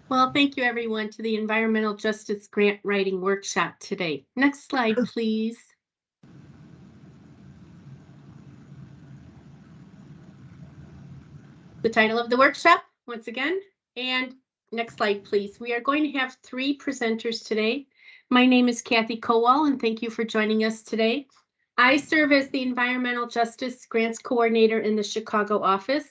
Well, thank you everyone to the Environmental Justice Grant Writing Workshop today. Next slide, please. The title of the workshop, once again, and next slide, please. We are going to have 3 presenters today. My name is Kathy Kowal, and thank you for joining us today. I serve as the Environmental Justice Grants Coordinator in the Chicago office.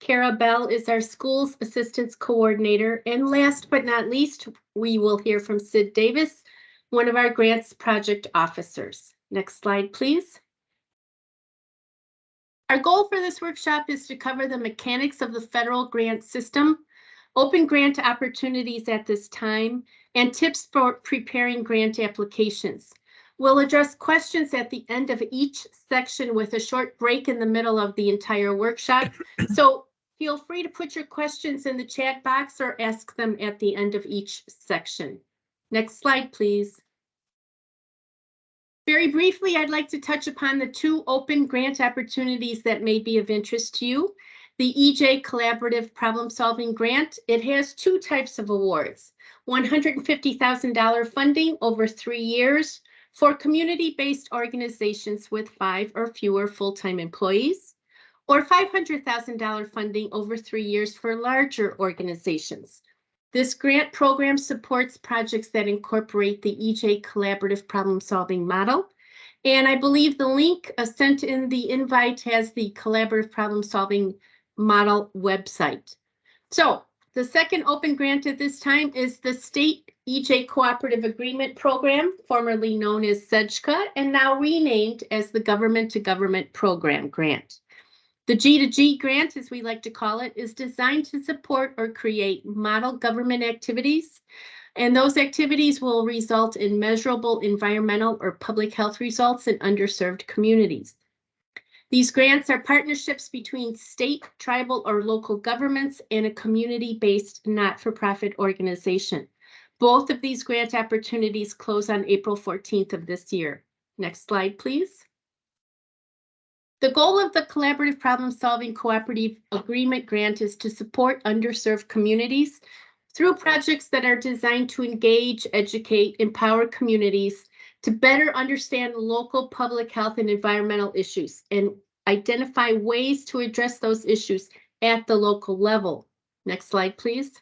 Kara Bell is our Schools Assistance Coordinator. And last but not least, we will hear from Sid Davis, one of our grants project officers. Next slide, please. Our goal for this workshop is to cover the mechanics of the federal grant system, open grant opportunities at this time, and tips for preparing grant applications. We'll address questions at the end of each section with a short break in the middle of the entire workshop. So feel free to put your questions in the chat box or ask them at the end of each section. Next slide, please. Very briefly, I'd like to touch upon the 2 open grant opportunities that may be of interest to you. The EJ Collaborative Problem Solving Grant, it has 2 types of awards. $150,000 funding over 3 years for community-based organizations with 5 or fewer full-time employees, or $500,000 funding over 3 years for larger organizations. This grant program supports projects that incorporate the EJ Collaborative Problem Solving model. And I believe the link sent in the invite has the Collaborative Problem Solving model website. So the second open grant at this time is the State EJ Cooperative Agreement Program, formerly known as SEJCA, and now renamed as the Government to Government Program Grant. The G2G grant, as we like to call it, is designed to support or create model government activities, and those activities will result in measurable environmental or public health results in underserved communities. These grants are partnerships between state, tribal, or local governments and a community-based not-for-profit organization. Both of these grant opportunities close on April 14th of this year. Next slide, please. The goal of the Collaborative Problem Solving Cooperative Agreement Grant is to support underserved communities through projects that are designed to engage, educate, empower communities to better understand local public health and environmental issues and identify ways to address those issues at the local level. Next slide, please.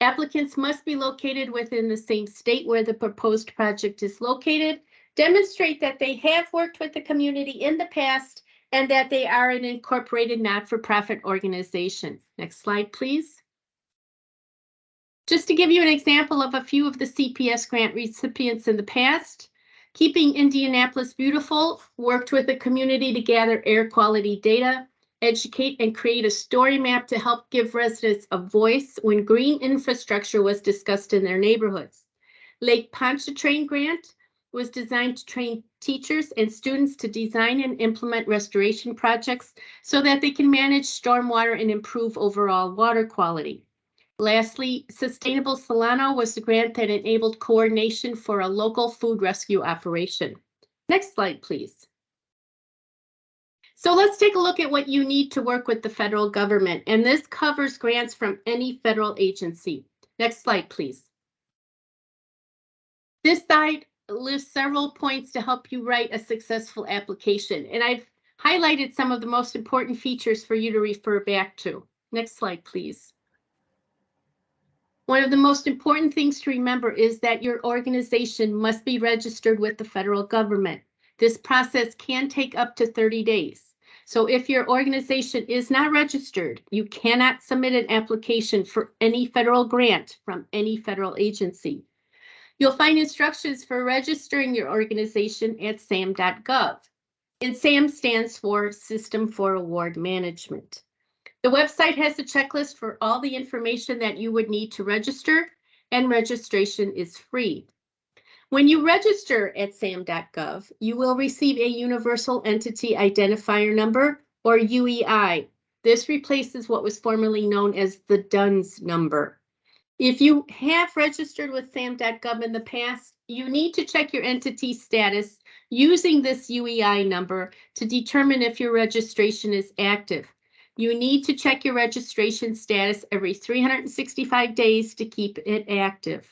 Applicants must be located within the same state where the proposed project is located, demonstrate that they have worked with the community in the past, and that they are an incorporated not-for-profit organization. Next slide, please. Just to give you an example of a few of the CPS grant recipients in the past, Keeping Indianapolis Beautiful worked with the community to gather air quality data, educate, and create a story map to help give residents a voice when green infrastructure was discussed in their neighborhoods. Lake Pontchartrain grant was designed to train teachers and students to design and implement restoration projects so that they can manage stormwater and improve overall water quality. Lastly, Sustainable Solano was the grant that enabled coordination for a local food rescue operation. Next slide, please. So let's take a look at what you need to work with the federal government, and this covers grants from any federal agency. Next slide, please. This slide lists several points to help you write a successful application, and I've highlighted some of the most important features for you to refer back to. Next slide, please. One of the most important things to remember is that your organization must be registered with the federal government. This process can take up to 30 days. So if your organization is not registered, you cannot submit an application for any federal grant from any federal agency. You'll find instructions for registering your organization at sam.gov. And SAM stands for System for Award Management. The website has a checklist for all the information that you would need to register, and registration is free. When you register at sam.gov, you will receive a Universal Entity Identifier Number, or UEI. This replaces what was formerly known as the DUNS number. If you have registered with sam.gov in the past, you need to check your entity status using this UEI number to determine if your registration is active. You need to check your registration status every 365 days to keep it active.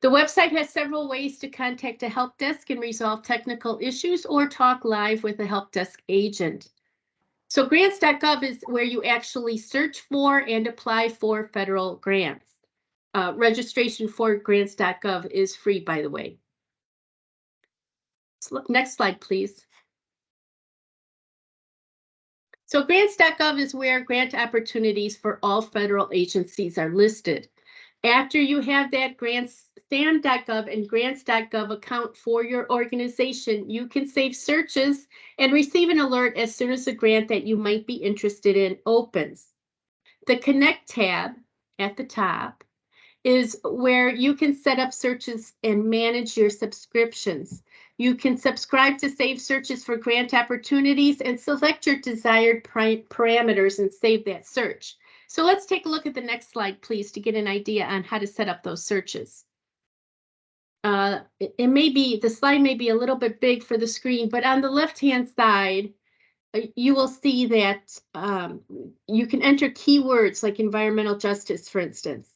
The website has several ways to contact a help desk and resolve technical issues or talk live with a help desk agent. So grants.gov is where you actually search for and apply for federal grants. Registration for grants.gov is free, by the way. Next slide, please. So grants.gov is where grant opportunities for all federal agencies are listed. After you have that SAM.gov and grants.gov account for your organization, you can save searches and receive an alert as soon as a grant that you might be interested in opens. The Connect tab at the top is where you can set up searches and manage your subscriptions. You can subscribe to save searches for grant opportunities and select your desired parameters and save that search. So let's take a look at the next slide, please, to get an idea on how to set up those searches. The slide may be a little bit big for the screen, but on the left-hand side, you will see that you can enter keywords like environmental justice, for instance.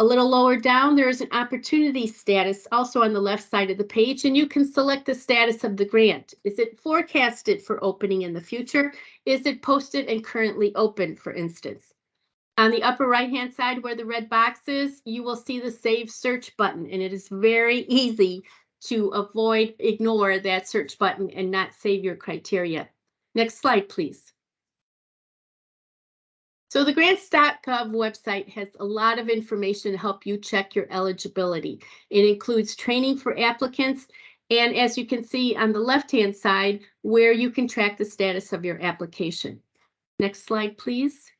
A little lower down, there is an opportunity status also on the left side of the page, and you can select the status of the grant. Is it forecasted for opening in the future? Is it posted and currently open, for instance? On the upper right-hand side where the red box is, you will see the Save Search button, and it is very easy to ignore that search button and not save your criteria. Next slide, please. So the grants.gov website has a lot of information to help you check your eligibility. It includes training for applicants, and as you can see on the left-hand side, where you can track the status of your application. Next slide, please.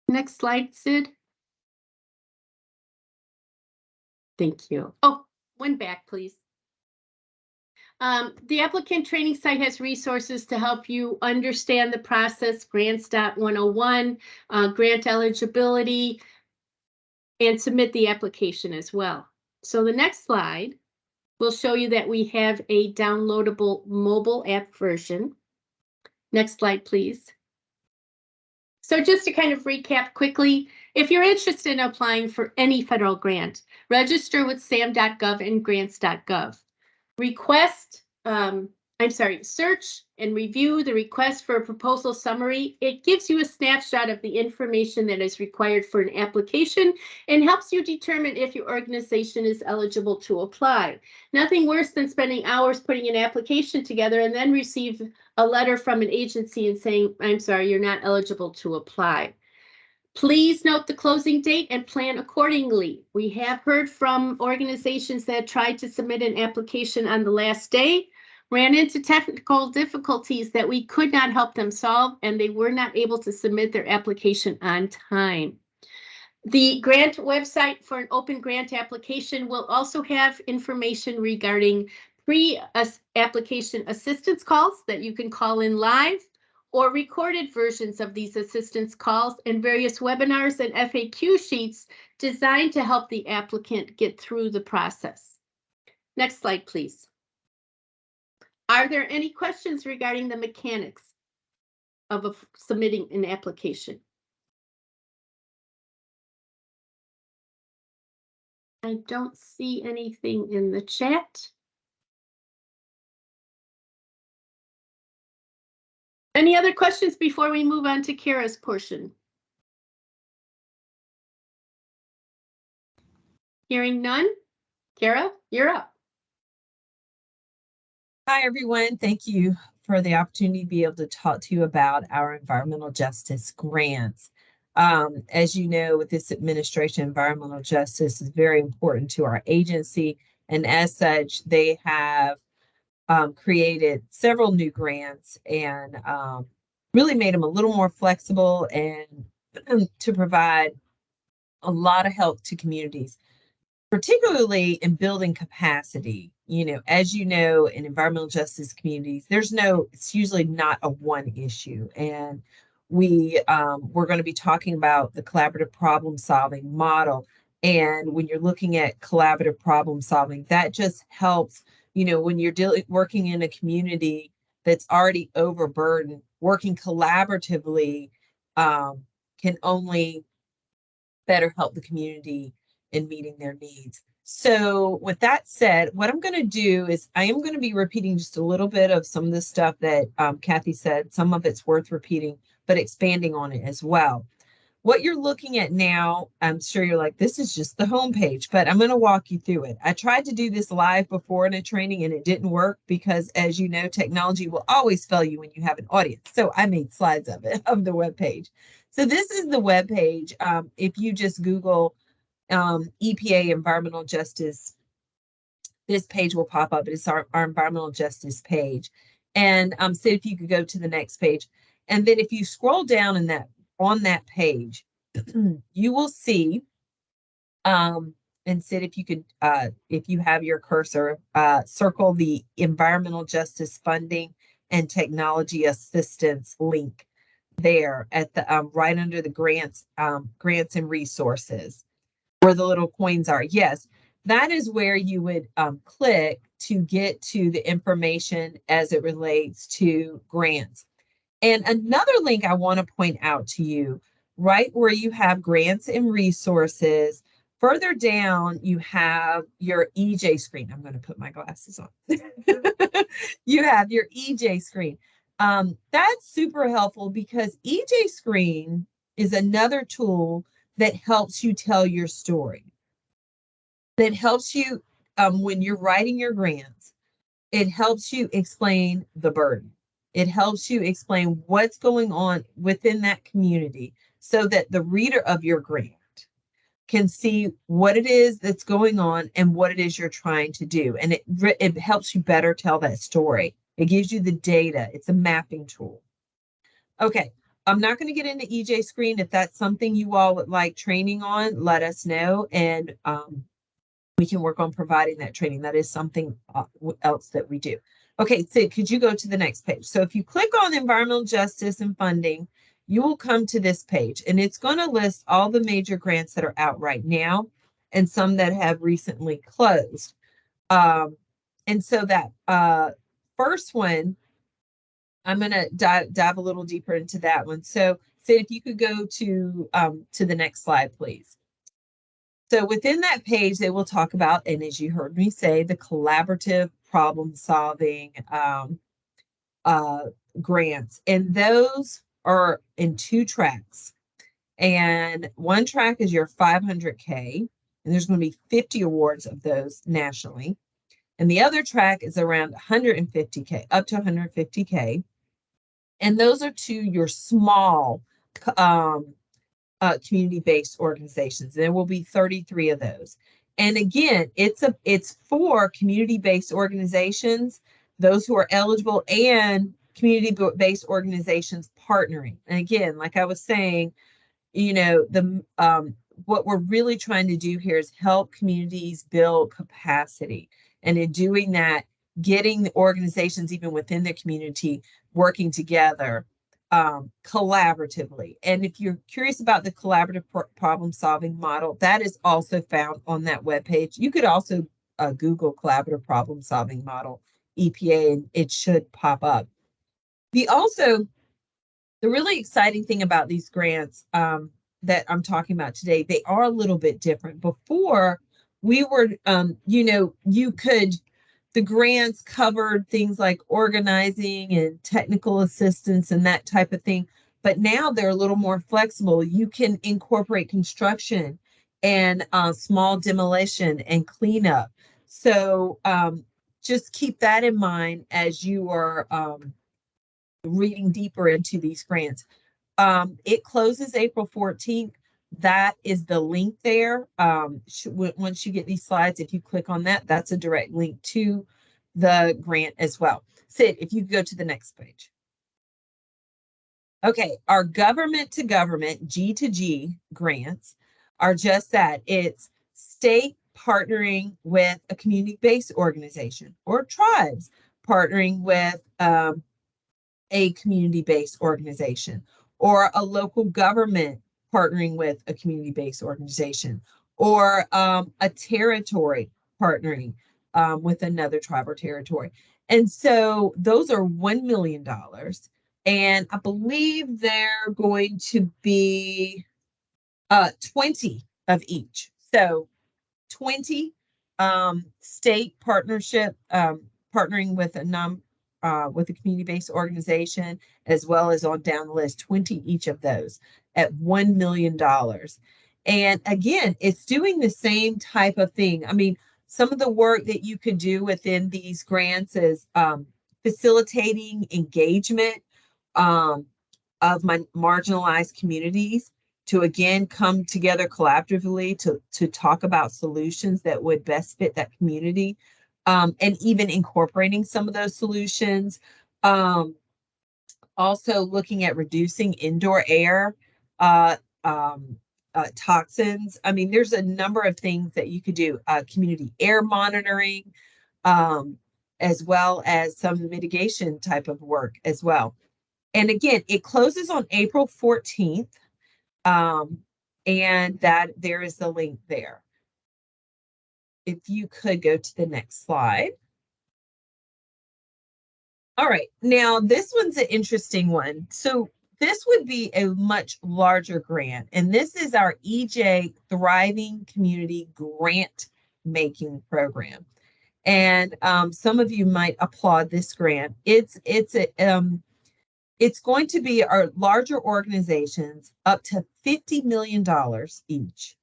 Next slide, Sid. Thank you. Oh, one back, please. The applicant training site has resources to help you understand the process, grants.101, grant eligibility, and submit the application as well. So the next slide will show you that we have a downloadable mobile app version. Next slide, please. So just to kind of recap quickly, if you're interested in applying for any federal grant, register with sam.gov and grants.gov. Search and review the request for a proposal summary. It gives you a snapshot of the information that is required for an application and helps you determine if your organization is eligible to apply. Nothing worse than spending hours putting an application together and then receive a letter from an agency and saying, I'm sorry, you're not eligible to apply. Please note the closing date and plan accordingly. We have heard from organizations that tried to submit an application on the last day, ran into technical difficulties that we could not help them solve, and they were not able to submit their application on time. The grant website for an open grant application will also have information regarding pre-application assistance calls that you can call in live, or recorded versions of these assistance calls, and various webinars and FAQ sheets designed to help the applicant get through the process. Next slide, please. Are there any questions regarding the mechanics of submitting an application? I don't see anything in the chat. Any other questions before we move on to Kara's portion? Hearing none. Kara, you're up. Hi, everyone. Thank you for the opportunity to be able to talk to you about our environmental justice grants. As you know, with this administration, environmental justice is very important to our agency, and as such, they have created several new grants and really made them a little more flexible and to provide a lot of help to communities, particularly in building capacity. You know, as you know, in environmental justice communities, it's usually not a one issue. And we're going to be talking about the collaborative problem solving model. And when you're looking at collaborative problem solving, that just helps, when you're working in a community that's already overburdened, working collaboratively can only better help the community in meeting their needs. So with that said, what I'm going to do is I am going to be repeating just a little bit of some of the stuff that Kathy said. Some of it's worth repeating, but expanding on it as well. What you're looking at now, I'm sure you're like, this is just the homepage, but I'm going to walk you through it. I tried to do this live before in a training and it didn't work because, as you know, technology will always fail you when you have an audience. So I made slides of it, of the web page. So this is the web page. If you just Google EPA environmental justice, this page will pop up. It's our environmental justice page. And so if you could go to the next page. And then if you scroll down in that on that page, you will see, and Sid, if you could, if you have your cursor, circle the environmental justice funding and technology assistance link there at the right under the grants and resources where the little coins are. Yes, that is where you would click to get to the information as it relates to grants. And another link I want to point out to you, right where you have grants and resources, further down, you have your EJ screen. I'm going to put my glasses on. You have your EJ screen. That's super helpful because EJ screen is another tool that helps you tell your story, that helps you when you're writing your grants. It helps you explain the burden. It helps you explain what's going on within that community so that the reader of your grant can see what it is that's going on and what it is you're trying to do. And it helps you better tell that story. It gives you the data. It's a mapping tool. Okay, I'm not going to get into EJ screen. If that's something you all would like training on, let us know. And we can work on providing that training. That is something else that we do. Okay, Sid, could you go to the next page? So if you click on environmental justice and funding, you will come to this page and it's going to list all the major grants that are out right now and some that have recently closed. And so that first one, I'm going to dive a little deeper into that one. So Sid, if you could go to the next slide, please. So within that page, they will talk about, and as you heard me say, the collaborative problem solving grants. And those are in 2 tracks. And one track is your 500K, and there's going to be 50 awards of those nationally. And the other track is around 150K, up to 150K. And those are to your small community-based organizations. There will be 33 of those. And again, it's for community-based organizations, those who are eligible, and community-based organizations partnering. And again, like I was saying, the what we're really trying to do here is help communities build capacity. And in doing that, getting the organizations even within the community working together collaboratively. And if you're curious about the collaborative problem solving model, that is also found on that webpage. You could also Google collaborative problem solving model EPA and it should pop up. The really exciting thing about these grants that I'm talking about today, they are a little bit different. Before we were, the grants covered things like organizing and technical assistance and that type of thing. But now they're a little more flexible. You can incorporate construction and small demolition and cleanup. So just keep that in mind as you are reading deeper into these grants. It closes April 14th. That is the link there. Once you get these slides, if you click on that, that's a direct link to the grant as well. Sid, if you go to the next page. Okay, our government to government, G to G grants are just that. It's state partnering with a community-based organization or tribes partnering with a community-based organization or a local government partnering with a community-based organization or a territory partnering. with another tribe or territory. And so those are $1 million. And I believe they're going to be 20 of each. So 20 state partnership, partnering with a community-based organization, as well as on down the list, 20 each of those at $1 million. And again, it's doing the same type of thing. I mean, some of the work that you could do within these grants is facilitating engagement um, of my marginalized communities to again come together collaboratively to talk about solutions that would best fit that community, and even incorporating some of those solutions. Um, Also looking at reducing indoor air uh, um, toxins. I mean, there's a number of things that you could do. Community air monitoring, um, as well as some mitigation type of work as well. And again, it closes on April 14th. Um, and that there is the link there. If you could go to the next slide. All right, now this one's an interesting one. So this would be a much larger grant, and this is our EJ Thriving Community Grant Making Program. And some of you might applaud this grant. It's going to be our larger organizations up to $50 million each.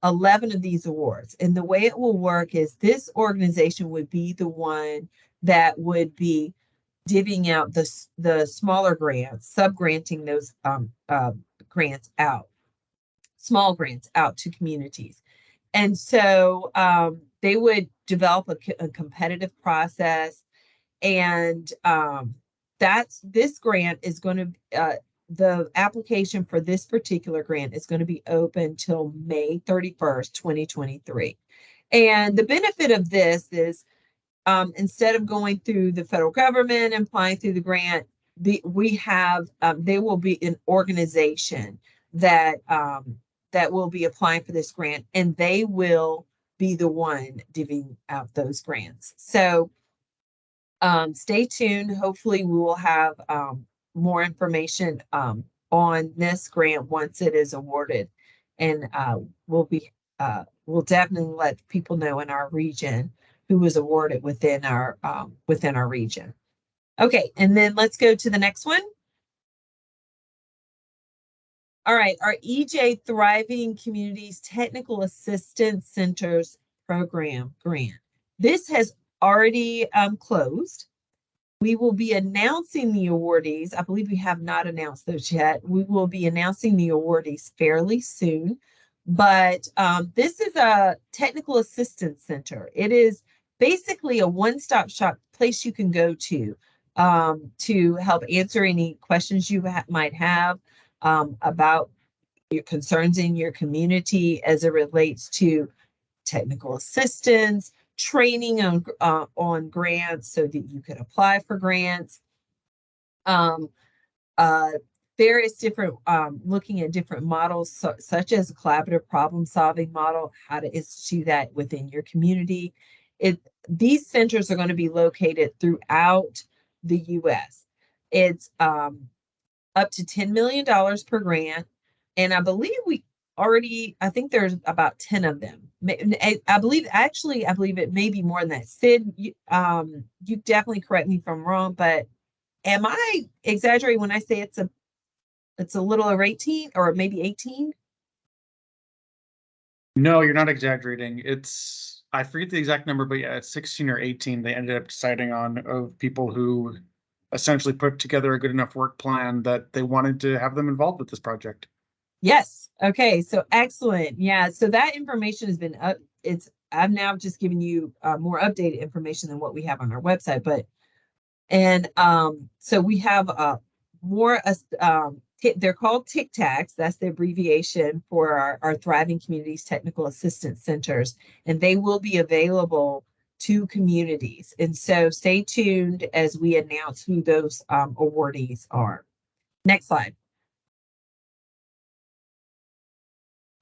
11 of these awards. And the way it will work is this organization would be the one that would be divvying out the smaller grants, sub-granting those grants out, small grants out to communities. And so they would develop a competitive process. And this grant is going to, the application for this particular grant is going to be open till May 31st, 2023. And the benefit of this is instead of going through the federal government and applying through the grant, there will be an organization that will be applying for this grant, and they will be the one divvying out those grants. So stay tuned. Hopefully, we will have more information on this grant once it is awarded, and we'll definitely let people know in our region who was awarded within our region. Okay, and then let's go to the next one. All right, our EJ Thriving Communities Technical Assistance Centers Program grant. This has already closed. We will be announcing the awardees. I believe we have not announced those yet. We will be announcing the awardees fairly soon. But this is a technical assistance center. It is basically a one-stop shop place you can go to help answer any questions you might have about your concerns in your community as it relates to technical assistance, training on grants so that you could apply for grants. Uh, Various different looking at different models such as a collaborative problem solving model, how to institute that within your community. These centers are going to be located throughout the U.S. It's up to $10 million per grant. And I believe I think there's about 10 of them. I believe it may be more than that. Sid, you definitely correct me if I'm wrong, but am I exaggerating when I say it's a little over 18 or maybe 18? No, you're not exaggerating. I forget the exact number, but yeah, it's 16 or 18 they ended up deciding on, of people who essentially put together a good enough work plan that they wanted to have them involved with this project. Yes. Okay. So excellent. Yeah. So that information has been up. I've now just given you more updated information than what we have on our website, so we have more. They're called TICTACs. That's the abbreviation for our Thriving Communities Technical Assistance Centers, and they will be available to communities. And so stay tuned as we announce who those awardees are. Next slide.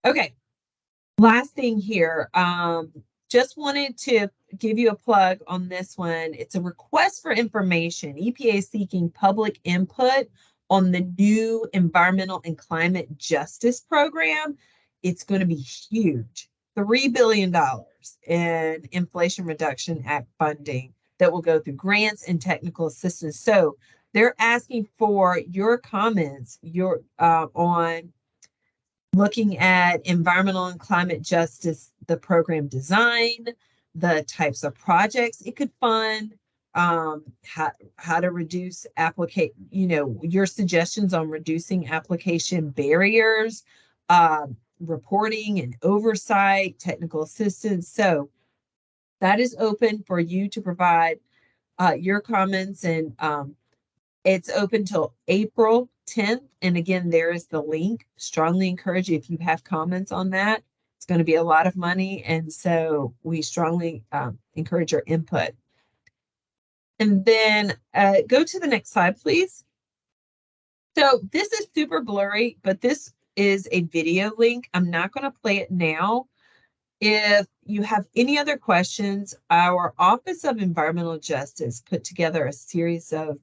Okay, last thing here. Just wanted to give you a plug on this one. It's a request for information. EPA is seeking public input on the new Environmental and Climate Justice Program. It's going to be huge. $3 billion in Inflation Reduction Act funding that will go through grants and technical assistance. So they're asking for your comments on looking at environmental and climate justice, the program design, the types of projects it could fund, how to reduce your suggestions on reducing application barriers, reporting and oversight, technical assistance. So that is open for you to provide your comments, and it's open till April 10th. And again, there is the link. Strongly encourage you if you have comments on that. It's going to be a lot of money. And so we strongly encourage your input. And then go to the next slide, please. So this is super blurry, but this is a video link. I'm not going to play it now. If you have any other questions, our Office of Environmental Justice put together a series of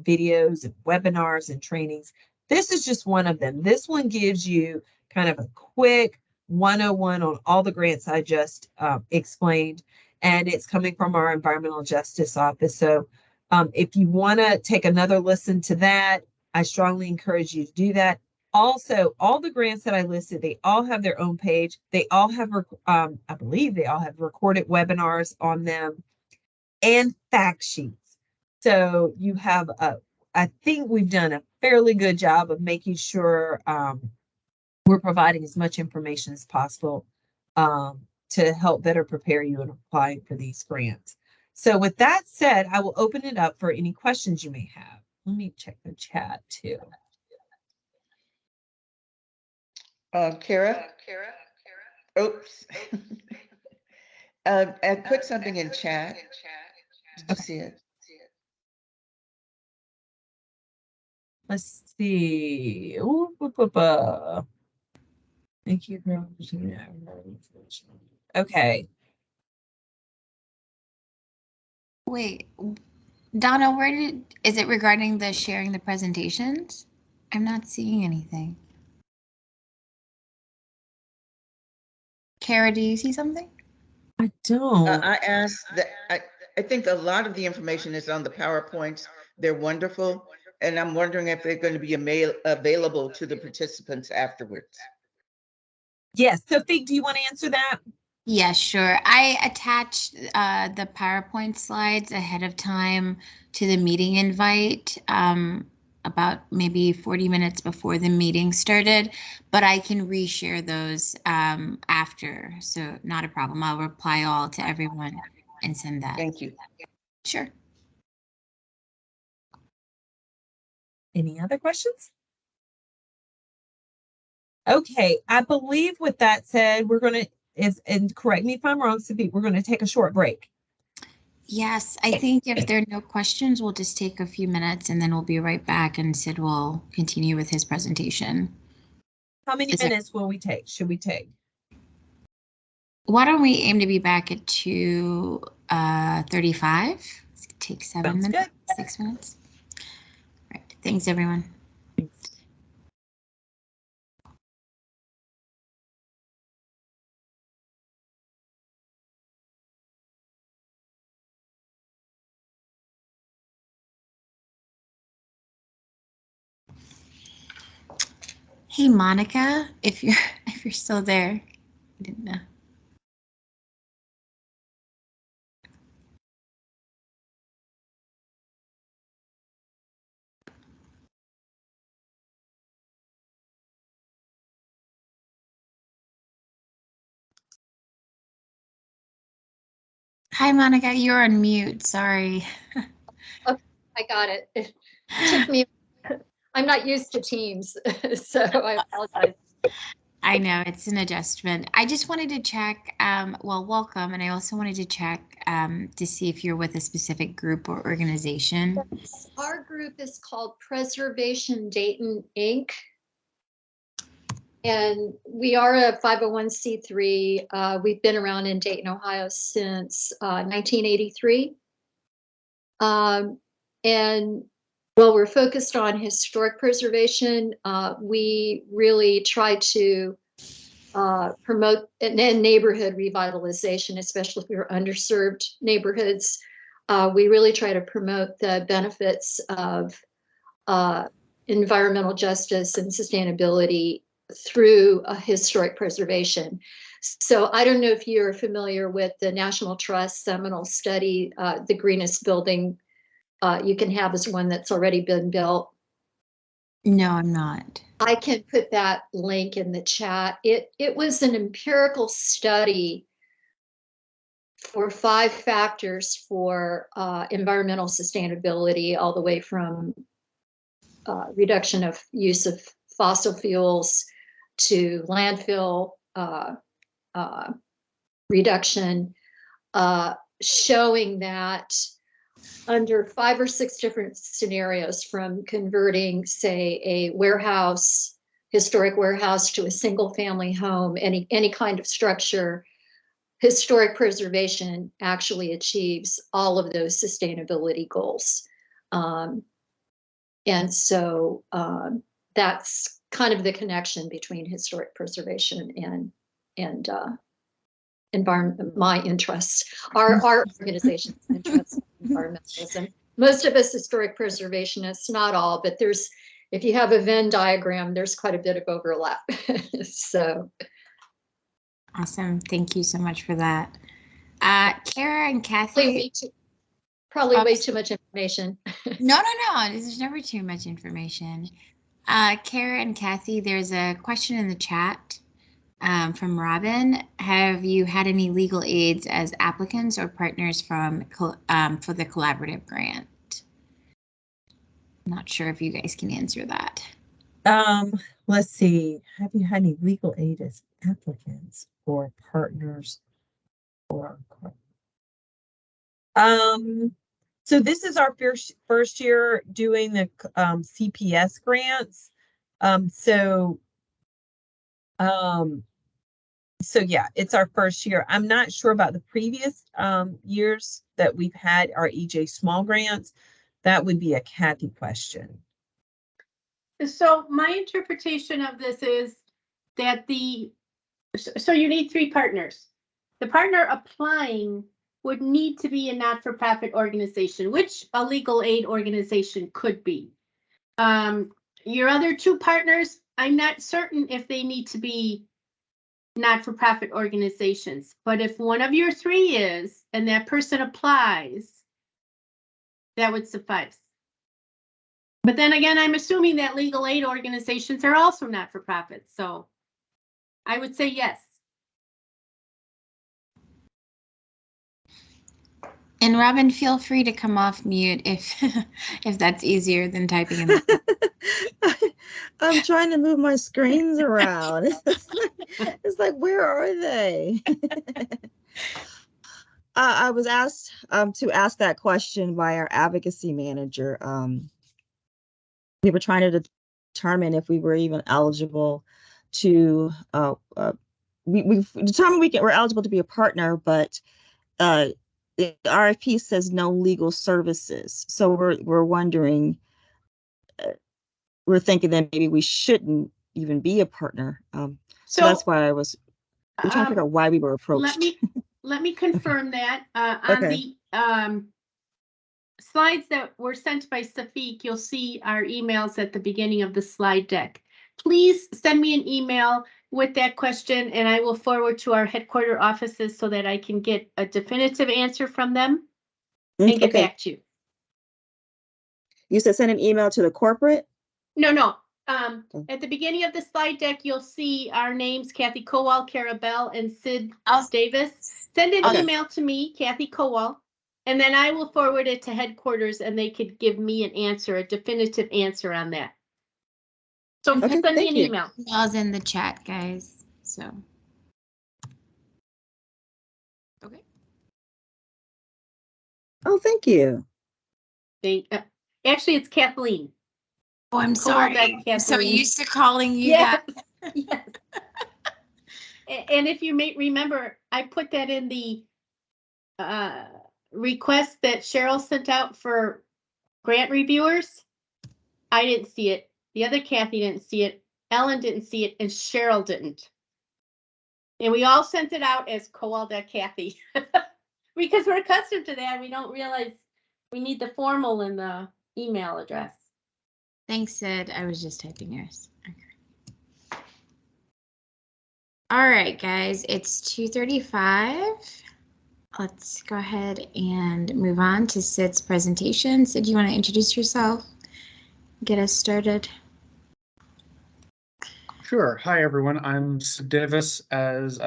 videos and webinars and trainings. This is just one of them. This one gives you kind of a quick 101 on all the grants I just explained, and it's coming from our Environmental Justice Office. So if you want to take another listen to that, I strongly encourage you to do that. Also, all the grants that I listed, they all have their own page. They all have, I believe they all have recorded webinars on them and fact sheets. So you have I think we've done a fairly good job of making sure we're providing as much information as possible to help better prepare you in applying for these grants. So with that said, I will open it up for any questions you may have. Let me check the chat too. Kara? Oops. I put something in chat. Did you see it? Let's see. Thank you. Okay. Wait, Donna, is it regarding the sharing the presentations? I'm not seeing anything. Kara, do you see something? I don't. I asked that. I think a lot of the information is on the PowerPoints. They're wonderful. And I'm wondering if they're going to be available to the participants afterwards. Yes. Sophie, do you want to answer that? Yeah, sure. I attached the PowerPoint slides ahead of time to the meeting invite about maybe 40 minutes before the meeting started, but I can reshare those after, so not a problem. I'll reply all to everyone and send that. Thank you. Sure. Any other questions? Okay, I believe with that said, we're going to, and correct me if I'm wrong, Sophie, we're going to take a short break. Yes, I think if there are no questions, we'll just take a few minutes and then we'll be right back and Sid will continue with his presentation. How many minutes will we take? Should we take? Why don't we aim to be back at 2:35? Take 7 minutes, good. 6 minutes. All right, thanks everyone. Hey Monica, if you're still there, I didn't know. Hi Monica, you're on mute. Sorry. Okay, I got it. It took me. I'm not used to Teams, so I apologize. I know it's an adjustment. I just wanted to check, well, welcome. And I also wanted to check to see if you're with a specific group or organization. Our group is called Preservation Dayton, Inc. And we are a 501c3. We've been around in Dayton, Ohio since 1983. And while we're focused on historic preservation, we really try to promote and neighborhood revitalization, especially if we're underserved neighborhoods. We really try to promote the benefits of environmental justice and sustainability through historic preservation. So I don't know if you're familiar with the National Trust seminal study, the greenest building you can have is one that's already been built. No, I'm not. I can put that link in the chat. It was an empirical study for 5 factors for environmental sustainability, all the way from reduction of use of fossil fuels to landfill reduction, showing that under 5 or 6 different scenarios, from converting, say, a warehouse, historic warehouse, to a single family home, any kind of structure, historic preservation actually achieves all of those sustainability goals. And so that's kind of the connection between historic preservation and environment, my interests, our organization's interests in environmentalism. Most of us historic preservationists, not all, but if you have a Venn diagram, there's quite a bit of overlap. So. Awesome. Thank you so much for that. Kara and Kathy. Probably way too much information. No. There's never too much information. Kara and Kathy, there's a question in the chat from Robin. Have you had any legal aids as applicants or partners for the collaborative grant? Not sure if you guys can answer that. Let's see. Have you had any legal aid as applicants or partners or so this is our first year doing the CPS grants. So yeah, it's our first year. I'm not sure about the previous years that we've had our EJ small grants. That would be a Kathy question. So my interpretation of this is that so you need 3 partners. The partner applying would need to be a not-for-profit organization, which a legal aid organization could be. Your other 2 partners, I'm not certain if they need to be not-for-profit organizations, but if one of your 3 is, and that person applies, that would suffice. But then again, I'm assuming that legal aid organizations are also not-for-profit, so I would say yes. And Robin, feel free to come off mute if if that's easier than typing in the I'm trying to move my screens around. It's like, where are they? I was asked to ask that question by our advocacy manager. We were trying to determine if we were even eligible to. We've determined we're eligible to be a partner, but the RFP says no legal services. So we're wondering. We're thinking that maybe we shouldn't even be a partner. So that's why we're trying to figure out why we were approached. Let me confirm that on the slides that were sent by Safiq, you'll see our emails at the beginning of the slide deck. Please send me an email with that question and I will forward to our headquarter offices so that I can get a definitive answer from them and get back to you. You said send an email to the corporate? No. At the beginning of the slide deck, you'll see our names, Kathy Kowal, Cara Bell, and Sid Davis. Send an email to me, Kathy Kowal, and then I will forward it to headquarters and they could give me an answer, a definitive answer on that. So send me an email. Emails in the chat, guys. So. Okay. Oh, thank you. Actually, it's Kathleen. Oh, I'm sorry. I'm so Kathleen. used to calling you Yes, that. yes. And if you may remember, I put that in the request that Cheryl sent out for grant reviewers. I didn't see it. The other Kathy didn't see it. Ellen didn't see it, and Cheryl didn't. And we all sent it out as Coalda Kathy. Because we're accustomed to that. We don't realize we need the formal in the email address. Thanks, Sid. I was just typing yours. Okay. All right, guys, it's 2:35. Let's go ahead and move on to Sid's presentation. Sid, do you want to introduce yourself? Get us started. Sure. Hi, everyone. I'm Sid Davis. As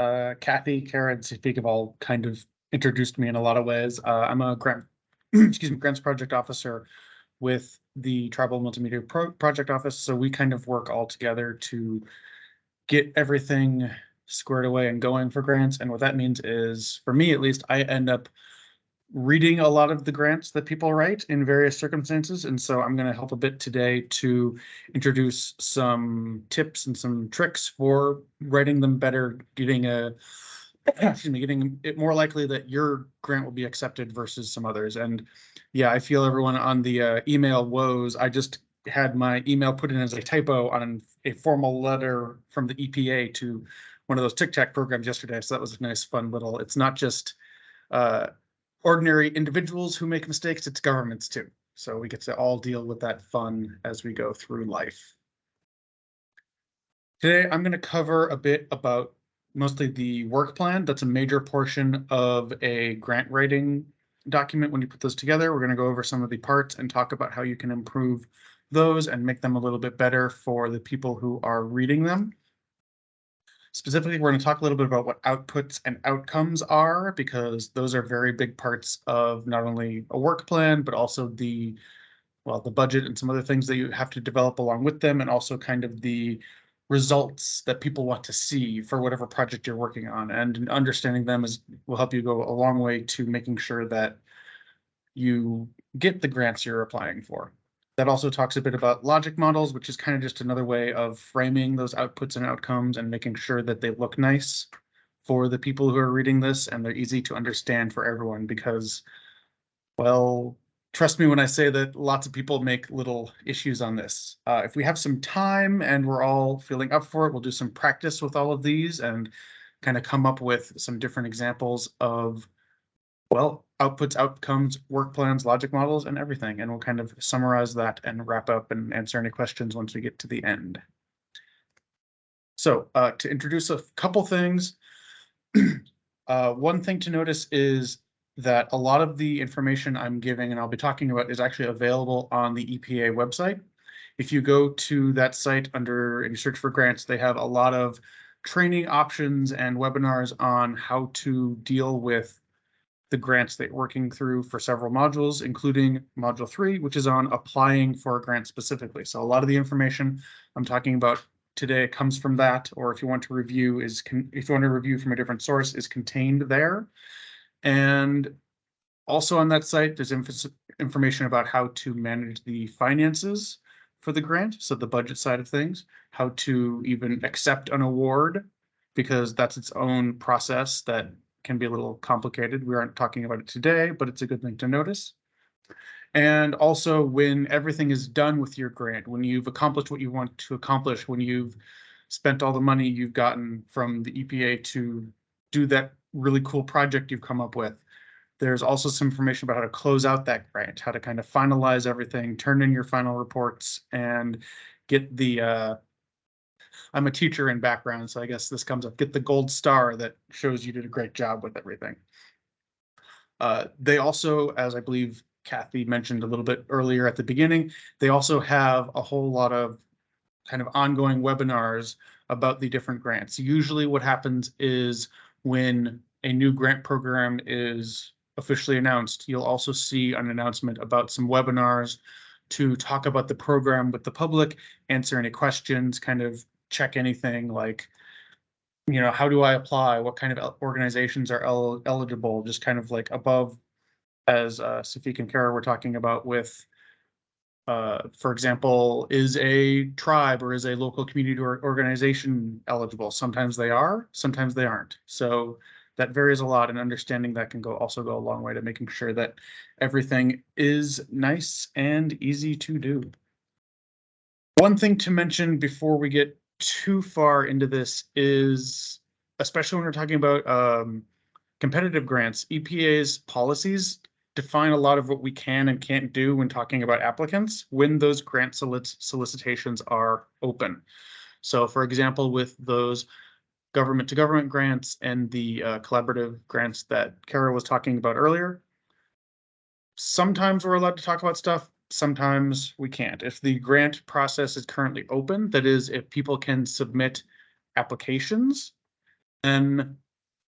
Kathy, Kara, and Speak have all kind of introduced me in a lot of ways. I'm a grant, grants project officer with the Tribal Multimedia Project Office. So we kind of work all together to get everything squared away and going for grants. And what that means is, for me at least, I end up reading a lot of the grants that people write in various circumstances. And so I'm going to help a bit today to introduce some tips and some tricks for writing them better, getting getting it more likely that your grant will be accepted versus some others. And yeah, I feel everyone on the email woes. I just had my email put in as a typo on a formal letter from the EPA to one of those Tic Tac programs yesterday. So that was a nice, fun little, it's not just ordinary individuals who make mistakes, it's governments too. So we get to all deal with that fun as we go through life. Today, I'm going to cover a bit about mostly the work plan. That's a major portion of a grant writing document. When you put those together, we're going to go over some of the parts and talk about how you can improve those and make them a little bit better for the people who are reading them. Specifically, we're going to talk a little bit about what outputs and outcomes are, because those are very big parts of not only a work plan, but also the budget and some other things that you have to develop along with them, and also kind of the results that people want to see for whatever project you're working on. And understanding them will help you go a long way to making sure that you get the grants you're applying for. That also talks a bit about logic models, which is kind of just another way of framing those outputs and outcomes and making sure that they look nice for the people who are reading this and they're easy to understand for everyone, because, well, trust me when I say that lots of people make little issues on this. If we have some time and we're all feeling up for it, we'll do some practice with all of these and kind of come up with some different examples of, well, outputs, outcomes, work plans, logic models, and everything. And we'll kind of summarize that and wrap up and answer any questions once we get to the end. So to introduce a couple things, one thing to notice is that a lot of the information I'm giving and I'll be talking about is actually available on the EPA website. If you go to that site and you search for grants, they have a lot of training options and webinars on how to deal with the grants that you're working through for several modules, including module 3, which is on applying for a grant specifically. So a lot of the information I'm talking about today comes from that, or if you want to review from a different source, is contained there. And also on that site, there's information about how to manage the finances for the grant, so the budget side of things, how to even accept an award, because that's its own process that can be a little complicated. We aren't talking about it today, but it's a good thing to notice. And also, when everything is done with your grant, when you've accomplished what you want to accomplish, when you've spent all the money you've gotten from the EPA to do that really cool project you've come up with, there's also some information about how to close out that grant, how to kind of finalize everything, turn in your final reports, and get the I'm a teacher in background, so I guess this comes up, get the gold star that shows you did a great job with everything. They also, as I believe Kathy mentioned a little bit earlier at the beginning, they also have a whole lot of kind of ongoing webinars about the different grants. Usually what happens is when a new grant program is officially announced, you'll also see an announcement about some webinars to talk about the program with the public, answer any questions, kind of check anything like, how do I apply? What kind of organizations are eligible? Just kind of like above, as Safik and Kara were talking about with For example, is a tribe or is a local community or organization eligible? Sometimes they are, sometimes they aren't. So that varies a lot, and understanding that can also go a long way to making sure that everything is nice and easy to do. One thing to mention before we get too far into this is, especially when we're talking about competitive grants, EPA's policies define a lot of what we can and can't do when talking about applicants when those grant solicitations are open. So for example, with those government to government grants and the collaborative grants that Kara was talking about earlier, sometimes we're allowed to talk about stuff, sometimes we can't. If the grant process is currently open, that is, if people can submit applications, then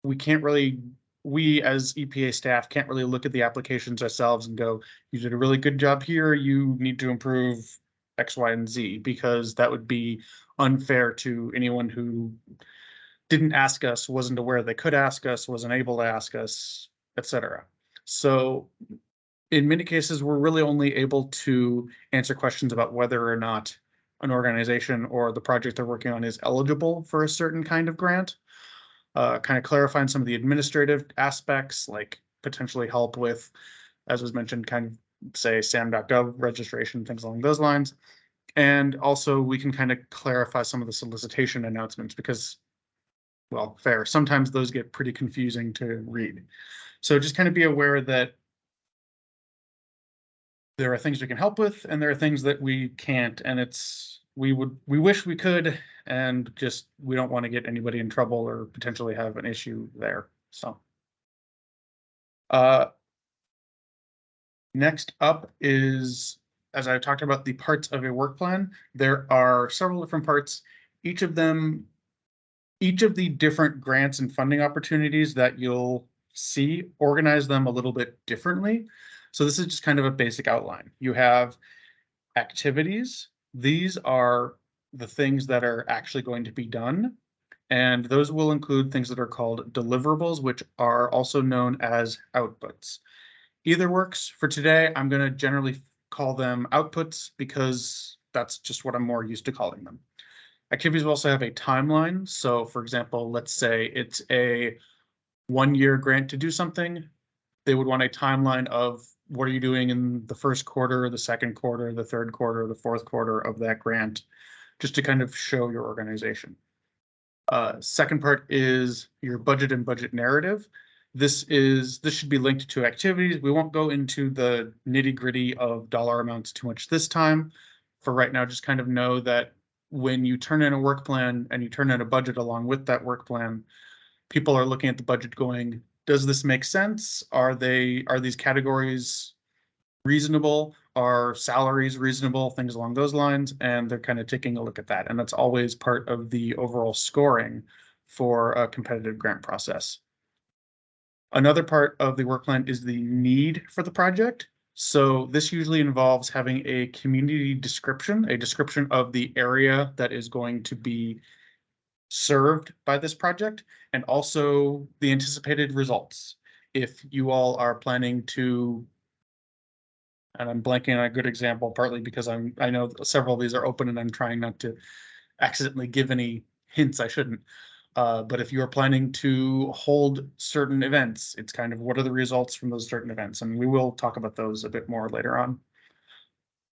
we can't really, we as EPA staff can't really look at the applications ourselves and go, you did a really good job here, you need to improve X, Y, and Z, because that would be unfair to anyone who didn't ask us, wasn't aware they could ask us, wasn't able to ask us, etc. So in many cases, we're really only able to answer questions about whether or not an organization or the project they're working on is eligible for a certain kind of grant. Kind of clarifying some of the administrative aspects, like potentially help with, as was mentioned, kind of say SAM.gov registration, things along those lines. And also we can kind of clarify some of the solicitation announcements because, well, fair, sometimes those get pretty confusing to read. So just kind of be aware that there are things we can help with and there are things that we can't, and we wish we could, and just we don't want to get anybody in trouble or potentially have an issue there. So next up is, as I talked about, the parts of a work plan. There are several different parts. Each of the different grants and funding opportunities that you'll see, organize them a little bit differently. So this is just kind of a basic outline. You have activities. These are the things that are actually going to be done. And those will include things that are called deliverables, which are also known as outputs. Either works. For today, I'm going to generally call them outputs because that's just what I'm more used to calling them. Activities will also have a timeline. So for example, let's say it's a 1-year grant to do something. They would want a timeline of what are you doing in the first quarter, the second quarter, the third quarter, the fourth quarter of that grant, just to kind of show your organization. Second part is your budget and budget narrative. This should be linked to activities. We won't go into the nitty-gritty of dollar amounts too much this time. For right now, just kind of know that when you turn in a work plan and you turn in a budget along with that work plan, people are looking at the budget going, does this make sense? Are these categories reasonable? Are salaries reasonable? Things along those lines. And they're kind of taking a look at that. And that's always part of the overall scoring for a competitive grant process. Another part of the work plan is the need for the project. So this usually involves having a community description, a description of the area that is going to be served by this project, and also the anticipated results. If you all are planning to, and I'm blanking on a good example, partly because I know several of these are open and I'm trying not to accidentally give any hints I shouldn't. But if you're planning to hold certain events, it's kind of what are the results from those certain events? And we will talk about those a bit more later on.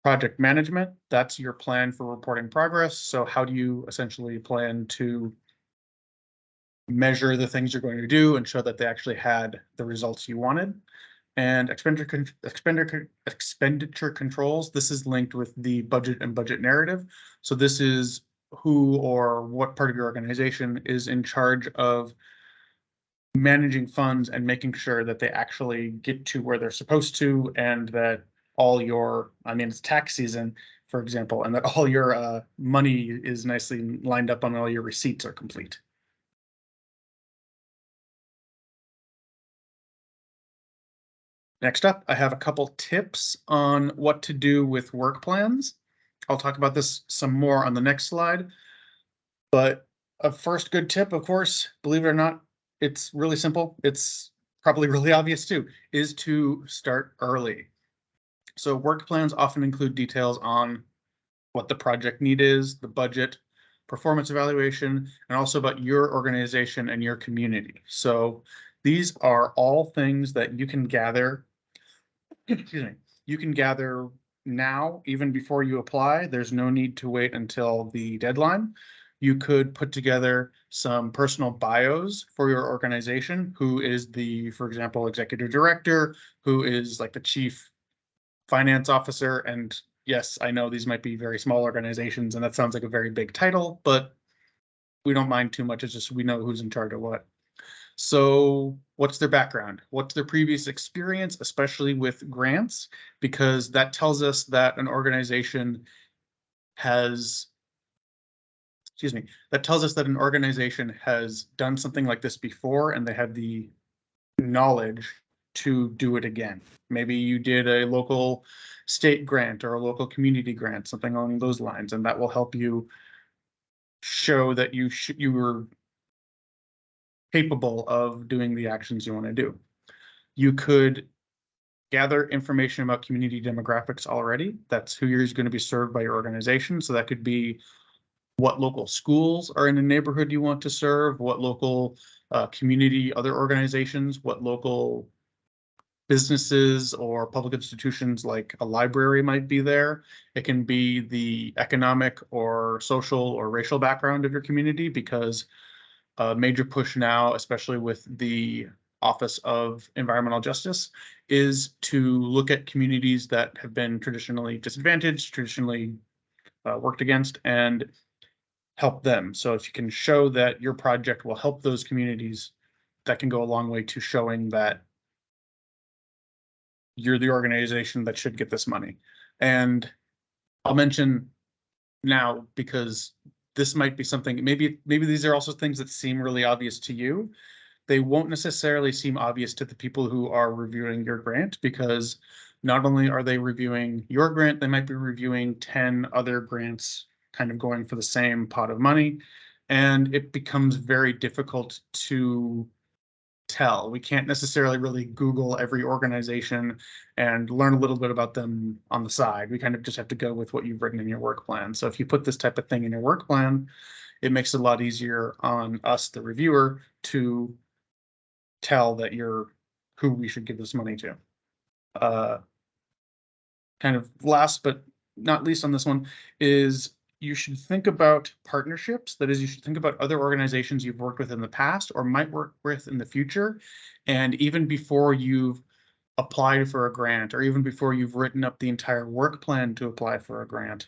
Project management, that's your plan for reporting progress. So how do you essentially plan to measure the things you're going to do and show that they actually had the results you wanted? And expenditure controls, this is linked with the budget and budget narrative. So this is who or what part of your organization is in charge of managing funds and making sure that they actually get to where they're supposed to, and that all your, I mean, it's tax season, for example, and that all your money is nicely lined up and all your receipts are complete. Next up, I have a couple tips on what to do with work plans. I'll talk about this some more on the next slide. But a first good tip, of course, believe it or not, it's really simple. It's probably really obvious too, is to start early. So work plans often include details on what the project need is, the budget, performance evaluation, and also about your organization and your community. So these are all things that you can gather, excuse me, you can gather now, even before you apply. There's no need to wait until the deadline. You could put together some personal bios for your organization. Who is the, for example, executive director, who is like the chief finance officer. And yes, I know these might be very small organizations and that sounds like a very big title, but we don't mind too much. It's just we know who's in charge of what. So what's their background? What's their previous experience, especially with grants? Because that tells us that an organization has, excuse me, that tells us that an organization has done something like this before and they have the knowledge to do it again. Maybe you did a local state grant or a local community grant, something along those lines, and that will help you show that you were capable of doing the actions you want to do. You could gather information about community demographics already. That's who is going to be served by your organization. So that could be what local schools are in the neighborhood you want to serve, what local community, other organizations, what local businesses or public institutions like a library might be there. It can be the economic or social or racial background of your community, because a major push now, especially with the Office of Environmental Justice, is to look at communities that have been traditionally disadvantaged, traditionally worked against, and help them. So if you can show that your project will help those communities, that can go a long way to showing that you're the organization that should get this money. And I'll mention now, because this might be something, maybe these are also things that seem really obvious to you. They won't necessarily seem obvious to the people who are reviewing your grant, because not only are they reviewing your grant, they might be reviewing 10 other grants kind of going for the same pot of money. And it becomes very difficult to tell. We can't necessarily really Google every organization and learn a little bit about them on the side. We kind of just have to go with what you've written in your work plan. So if you put this type of thing in your work plan, it makes it a lot easier on us, the reviewer, to tell that you're who we should give this money to. Kind of last but not least on this one is you should think about partnerships. That is, you should think about other organizations you've worked with in the past or might work with in the future. And even before you've applied for a grant, or even before you've written up the entire work plan to apply for a grant,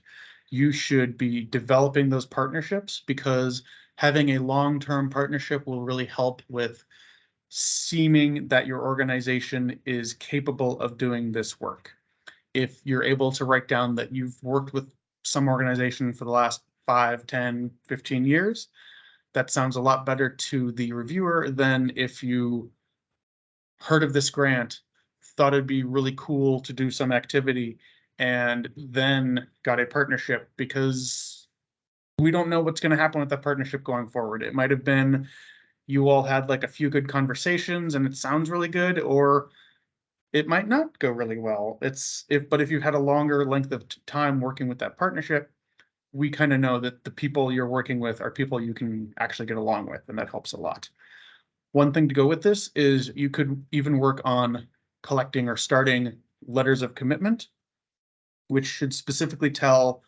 you should be developing those partnerships, because having a long-term partnership will really help with seeming that your organization is capable of doing this work. If you're able to write down that you've worked with some organization for the last 5, 10, 15 years, that sounds a lot better to the reviewer than if you heard of this grant, thought it'd be really cool to do some activity, and then got a partnership, because we don't know what's going to happen with that partnership going forward. It might have been you all had like a few good conversations and it sounds really good, or it might not go really well. But if you had a longer length of time working with that partnership, we kind of know that the people you're working with are people you can actually get along with, and that helps a lot. One thing to go with this is you could even work on collecting or starting letters of commitment, which should specifically tell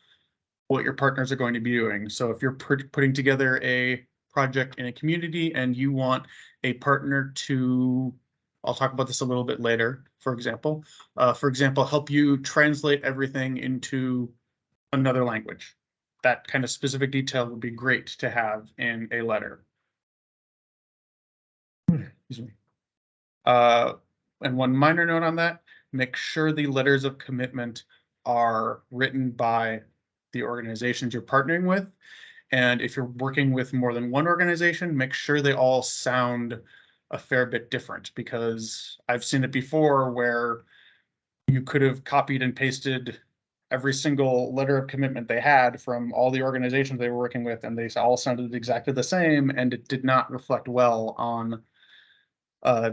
what your partners are going to be doing. So if you're putting together a project in a community and you want a partner to, I'll talk about this a little bit later, for example, help you translate everything into another language. That kind of specific detail would be great to have in a letter. Excuse me. And one minor note on that, make sure the letters of commitment are written by the organizations you're partnering with. And if you're working with more than one organization, make sure they all sound a fair bit different, because I've seen it before where you could have copied and pasted every single letter of commitment they had from all the organizations they were working with, and they all sounded exactly the same, and it did not reflect well on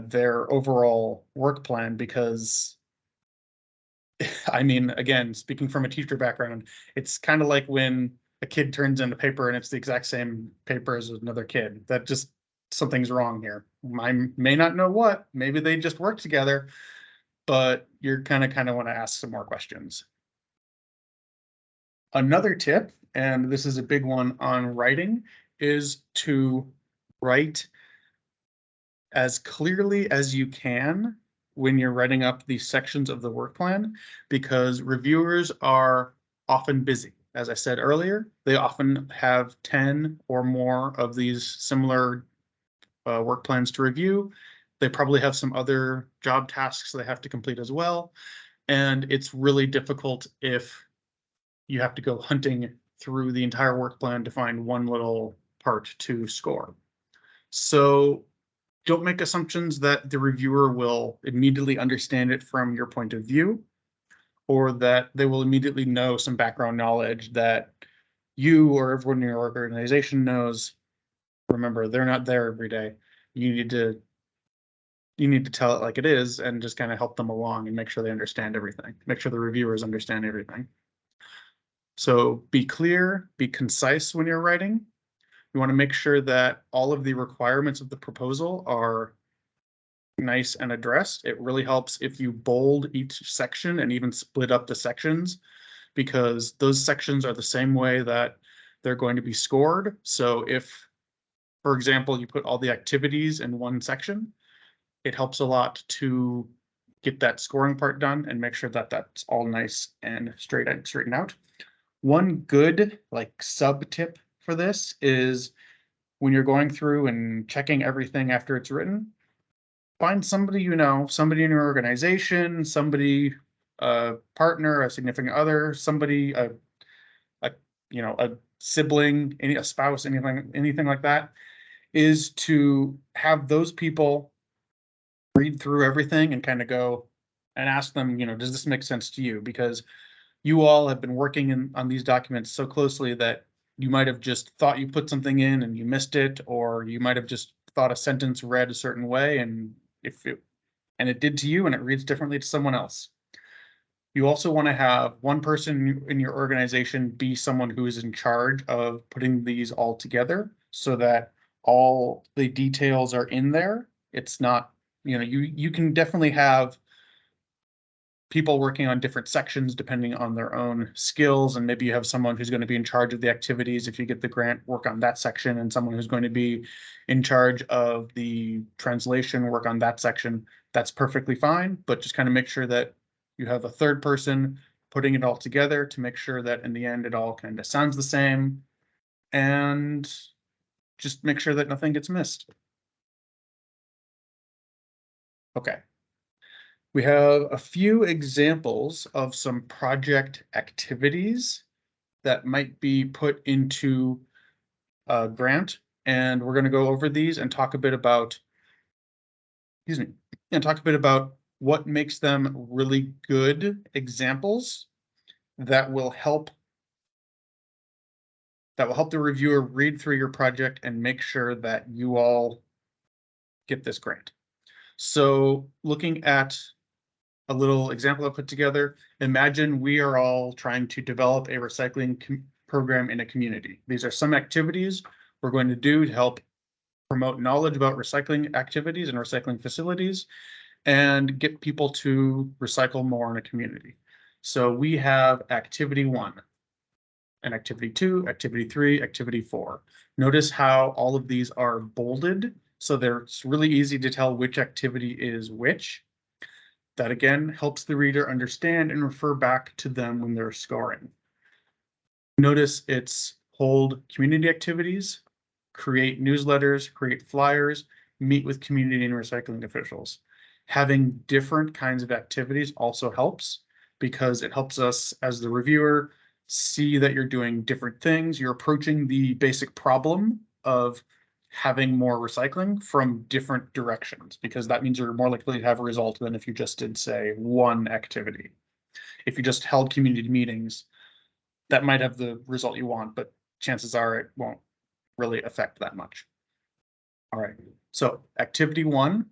their overall work plan, because I mean, again, speaking from a teacher background, it's kind of like when a kid turns in a paper and it's the exact same paper as another kid. That just, something's wrong here. I may not know what, maybe they just work together, but you're kind of want to ask some more questions. Another tip, and this is a big one on writing, is to write as clearly as you can when you're writing up these sections of the work plan, because reviewers are often busy. As I said earlier, they often have 10 or more of these similar work plans to review. They probably have some other job tasks they have to complete as well. And it's really difficult if you have to go hunting through the entire work plan to find one little part to score. So don't make assumptions that the reviewer will immediately understand it from your point of view, or that they will immediately know some background knowledge that you or everyone in your organization knows. Remember, they're not there every day. You need to tell it like it is and just kind of help them along and make sure they understand everything. Make sure the reviewers understand everything. So be clear, be concise when you're writing. You want to make sure that all of the requirements of the proposal are nice and addressed. It really helps if you bold each section and even split up the sections, because those sections are the same way that they're going to be scored. So if, for example, you put all the activities in one section, it helps a lot to get that scoring part done and make sure that that's all nice and straightened out. One good sub tip for this is when you're going through and checking everything after it's written, find somebody you know, somebody in your organization, somebody, a partner, a significant other, somebody, a sibling, a spouse, anything like that, is to have those people read through everything and kind of go and ask them, does this make sense to you? Because you all have been working on these documents so closely that you might have just thought you put something in and you missed it, or you might have just thought a sentence read a certain way and it did to you and it reads differently to someone else. You also want to have one person in your organization be someone who is in charge of putting these all together so that all the details are in there. It's not, you can definitely have people working on different sections depending on their own skills, and maybe you have someone who's going to be in charge of the activities if you get the grant, work on that section, and someone who's going to be in charge of the translation, work on that section. That's perfectly fine, but just kind of make sure that you have a third person putting it all together to make sure that in the end it all kind of sounds the same, and just make sure that nothing gets missed. Okay. We have a few examples of some project activities that might be put into a grant, and we're going to go over these and talk a bit about, what makes them really good examples that will help the reviewer read through your project and make sure that you all get this grant. So looking at a little example I put together, imagine we are all trying to develop a recycling program in a community. These are some activities we're going to do to help promote knowledge about recycling activities and recycling facilities and get people to recycle more in a community. So we have activity 1, and activity 2, activity 3, activity 4. Notice how all of these are bolded, so it's really easy to tell which activity is which. That again helps the reader understand and refer back to them when they're scoring. Notice it's hold community activities, create newsletters, create flyers, meet with community and recycling officials. Having different kinds of activities also helps, because it helps us as the reviewer see that you're doing different things. You're approaching the basic problem of having more recycling from different directions, because that means you're more likely to have a result than if you just did, say, one activity. If you just held community meetings, that might have the result you want, but chances are it won't really affect that much. All right, so activity 1,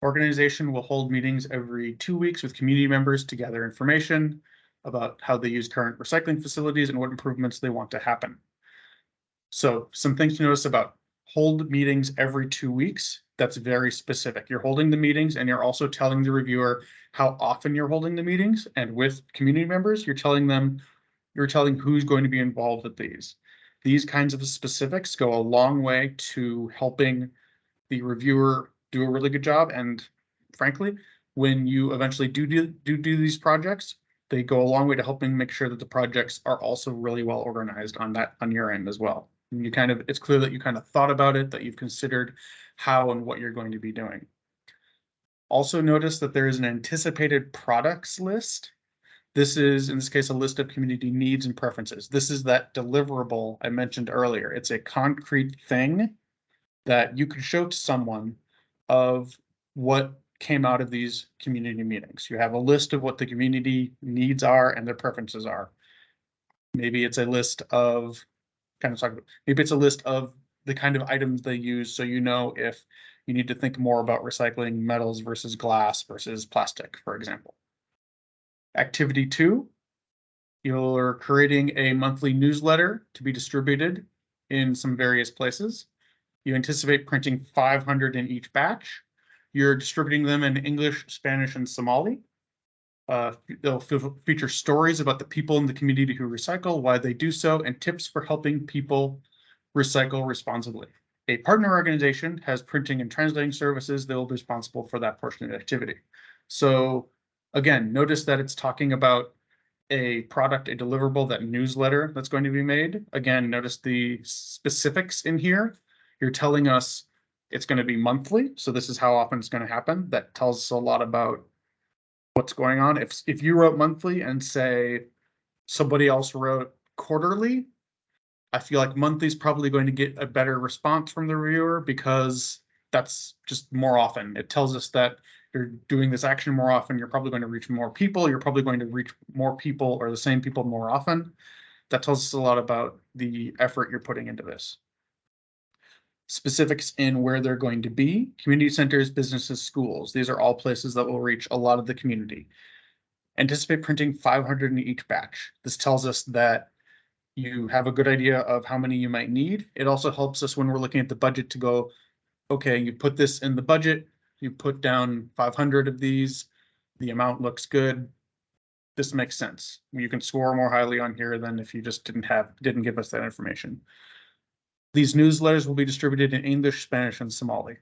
Organization will hold meetings every 2 weeks with community members to gather information about how they use current recycling facilities and what improvements they want to happen. So some things to notice about hold meetings every 2 weeks. That's very specific. You're holding the meetings and you're also telling the reviewer how often you're holding the meetings. And with community members, you're telling who's going to be involved with these. These kinds of specifics go a long way to helping the reviewer do a really good job. And frankly, when you eventually do these projects, they go a long way to helping make sure that the projects are also really well organized on your end as well. And it's clear that you kind of thought about it, that you've considered how and what you're going to be doing. Also notice that there is an anticipated products list. This is, in this case, a list of community needs and preferences. This is that deliverable I mentioned earlier. It's a concrete thing that you could show to someone of what came out of these community meetings. You have a list of what the community needs are and their preferences are. Maybe it's a list of maybe it's a list of the kind of items they use, so you know if you need to think more about recycling metals versus glass versus plastic, for example. Activity 2, you're creating a monthly newsletter to be distributed in some various places. You anticipate printing 500 in each batch. You're distributing them in English, Spanish, and Somali. They'll feature stories about the people in the community who recycle, why they do so, and tips for helping people recycle responsibly. A partner organization has printing and translating services. They'll be responsible for that portion of the activity. So again, notice that it's talking about a product, a deliverable, that newsletter that's going to be made. Again, notice the specifics in here. You're telling us it's going to be monthly, so this is how often it's going to happen. That tells us a lot about what's going on. If you wrote monthly and say somebody else wrote quarterly, I feel like monthly is probably going to get a better response from the reviewer because that's just more often. It tells us that you're doing this action more often. You're probably going to reach more people. You're probably going to reach more people or the same people more often. That tells us a lot about the effort you're putting into this. Specifics in where they're going to be: community centers, businesses, schools. These are all places that will reach a lot of the community. Anticipate printing 500 in each batch. This tells us that you have a good idea of how many you might need. It also helps us when we're looking at the budget to go, okay, you put this in the budget, you put down 500 of these, the amount looks good. This makes sense. You can score more highly on here than if you just didn't give us that information. These newsletters will be distributed in English, Spanish, and Somali.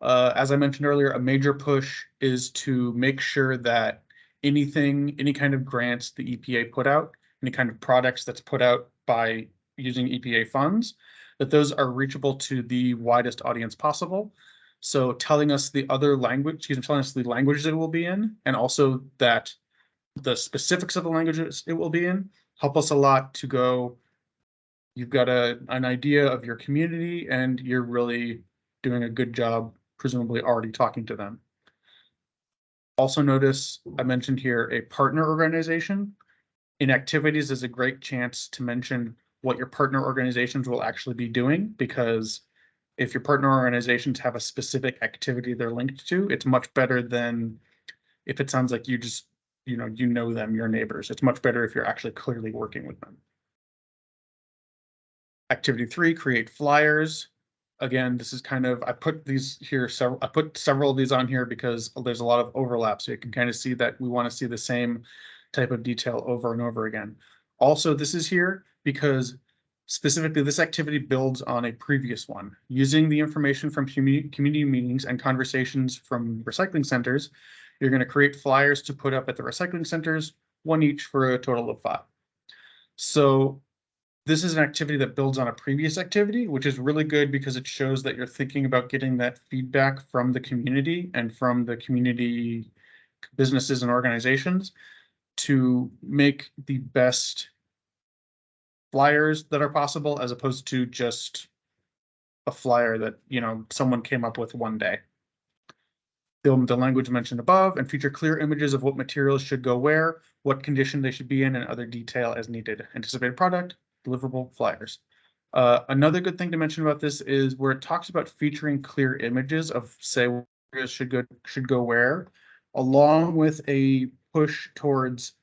As I mentioned earlier, a major push is to make sure that any kind of grants the EPA put out, any kind of products that's put out by using EPA funds, that those are reachable to the widest audience possible. So telling us the languages it will be in, and also that the specifics of the languages it will be in, help us a lot to go, you've got an idea of your community and you're really doing a good job, presumably already talking to them. Also notice I mentioned here a partner organization. In activities is a great chance to mention what your partner organizations will actually be doing, because if your partner organizations have a specific activity they're linked to, it's much better than if it sounds like you just, you know them, your neighbors. It's much better if you're actually clearly working with them. Activity 3, create flyers. Again, this is I put these here, I put several of these on here because there's a lot of overlap. So you can kind of see that we want to see the same type of detail over and over again. Also, this is here because specifically this activity builds on a previous one. Using the information from community meetings and conversations from recycling centers, you're going to create flyers to put up at the recycling centers, 1 each for a total of 5. So this is an activity that builds on a previous activity, which is really good because it shows that you're thinking about getting that feedback from the community and from the community businesses and organizations to make the best flyers that are possible, as opposed to just a flyer that, someone came up with one day. The language mentioned above, and feature clear images of what materials should go where, what condition they should be in, and other detail as needed. Anticipated product, deliverable, flyers. Another good thing to mention about this is where it talks about featuring clear images of, say, areas should go where, along with a push towards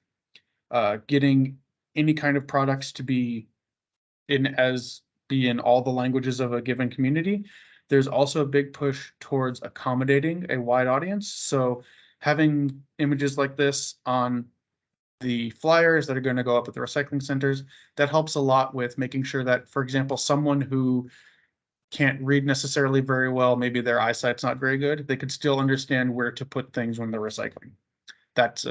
getting any kind of products to be in all the languages of a given community. There's also a big push towards accommodating a wide audience. So having images like this on the flyers that are going to go up at the recycling centers, that helps a lot with making sure that, for example, someone who can't read necessarily very well, maybe their eyesight's not very good, they could still understand where to put things when they're recycling. That's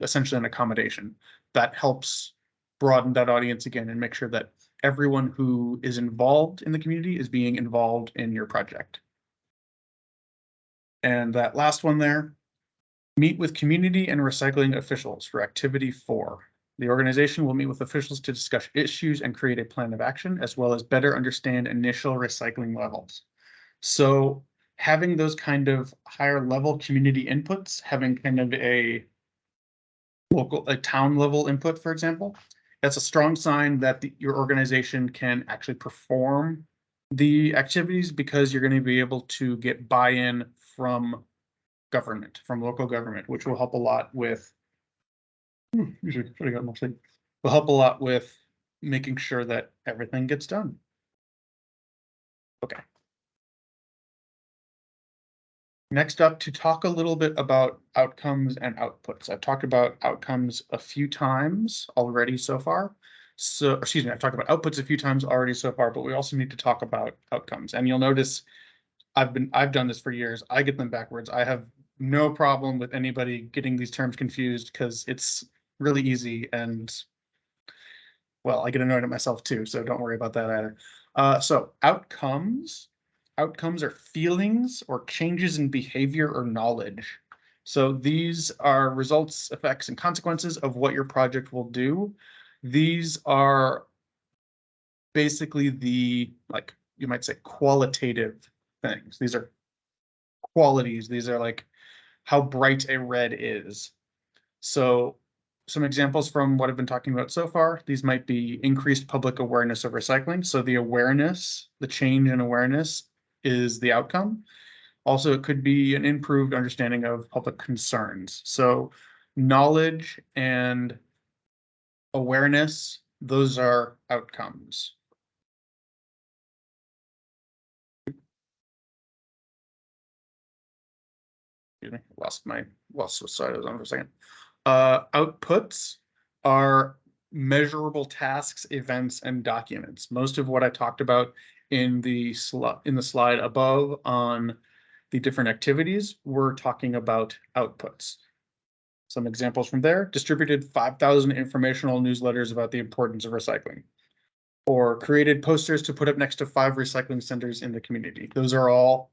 essentially an accommodation. That helps broaden that audience again and make sure that everyone who is involved in the community is being involved in your project. And that last one there, meet with community and recycling officials for activity 4. The organization will meet with officials to discuss issues and create a plan of action, as well as better understand initial recycling levels. So having those kind of higher level community inputs, having kind of a town level input, for example, that's a strong sign that your organization can actually perform the activities, because you're going to be able to get buy-in from government, from local government, which will help a lot with will help a lot with making sure that everything gets done. Okay. Next up, to talk a little bit about outcomes and outputs. I've talked about outcomes a few times already so far. So, excuse me, I've talked about outputs a few times already so far, but we also need to talk about outcomes. And you'll notice I've done this for years. I get them backwards. I have no problem with anybody getting these terms confused, because it's really easy, and well, I get annoyed at myself too, so don't worry about that either. So outcomes are feelings or changes in behavior or knowledge. So these are results, effects, and consequences of what your project will do. These are basically the, like, you might say, qualitative things. These are qualities. These are like how bright a red is. So some examples from what I've been talking about so far, these might be increased public awareness of recycling. So the awareness, the change in awareness is the outcome. Also, it could be an improved understanding of public concerns. So knowledge and awareness, those are outcomes. Excuse me, lost what side I was on for a second. Outputs are measurable tasks, events, and documents. Most of what I talked about in the slide above on the different activities, we're talking about outputs. Some examples from there: distributed 5,000 informational newsletters about the importance of recycling, or created posters to put up next to 5 recycling centers in the community. Those are all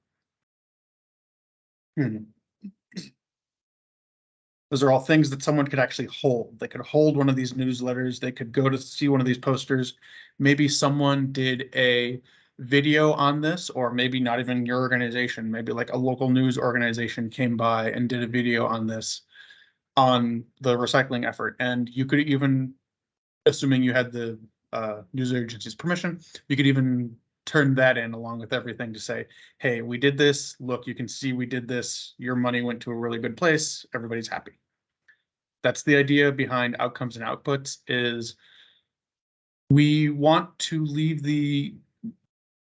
those are all things that someone could actually hold. They could hold one of these newsletters. They could go to see one of these posters. Maybe someone did a video on this, or maybe not even your organization. Maybe like a local news organization came by and did a video on this, on the recycling effort. And you could even, assuming you had the news agency's permission, you could even turn that in along with everything to say, hey, we did this. Look, you can see we did this. Your money went to a really good place. Everybody's happy. That's the idea behind outcomes and outputs, is we want to leave the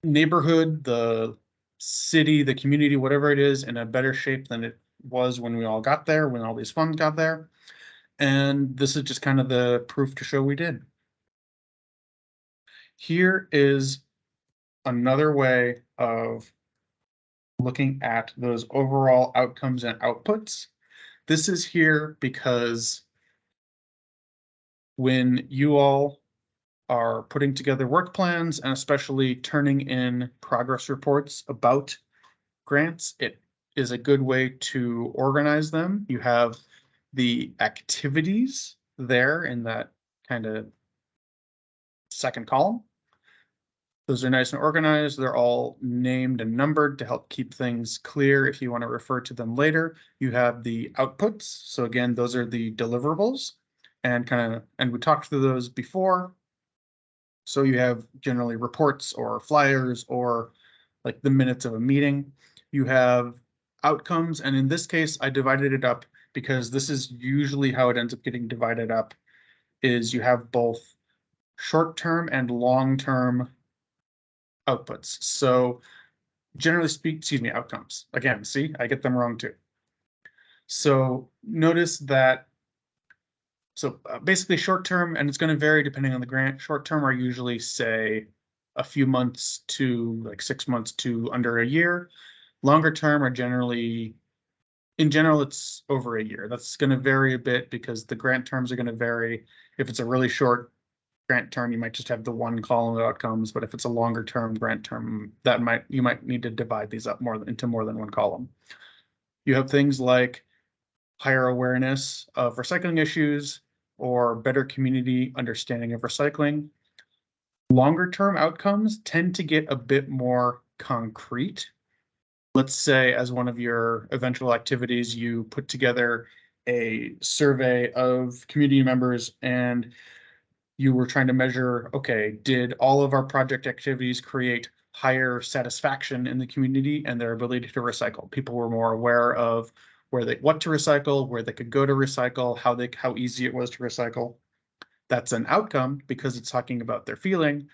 neighborhood, the city, the community, whatever it is, in a better shape than it was when we all got there, when all these funds got there. And this is just kind of the proof to show we did. Here is another way of looking at those overall outcomes and outputs. This is here because when you all are putting together work plans, and especially turning in progress reports about grants, it is a good way to organize them. You have the activities there in that kind of second column. Those are nice and organized. They're all named and numbered to help keep things clear if you want to refer to them later. You have the outputs. So again, those are the deliverables, and we talked through those before. So you have generally reports or flyers or like the minutes of a meeting. You have outcomes. And in this case, I divided it up because this is usually how it ends up getting divided up, is you have both short-term and long-term outputs. So generally outcomes. Again, see, I get them wrong too. So notice that, basically short-term, and it's going to vary depending on the grant. Short-term are usually, say, a few months to like 6 months to under a year. Longer term are generally, in general, it's over a year. That's going to vary a bit because the grant terms are going to vary. If it's a really short grant term, you might just have the one column of outcomes, but if it's a longer term grant term, you might need to divide these up into more than one column. You have things like higher awareness of recycling issues or better community understanding of recycling. Longer term outcomes tend to get a bit more concrete. Let's say as one of your eventual activities, you put together a survey of community members and you were trying to measure, okay, did all of our project activities create higher satisfaction in the community and their ability to recycle? People were more aware of what to recycle, where they could go to recycle, how easy it was to recycle. That's an outcome because it's talking about their feeling,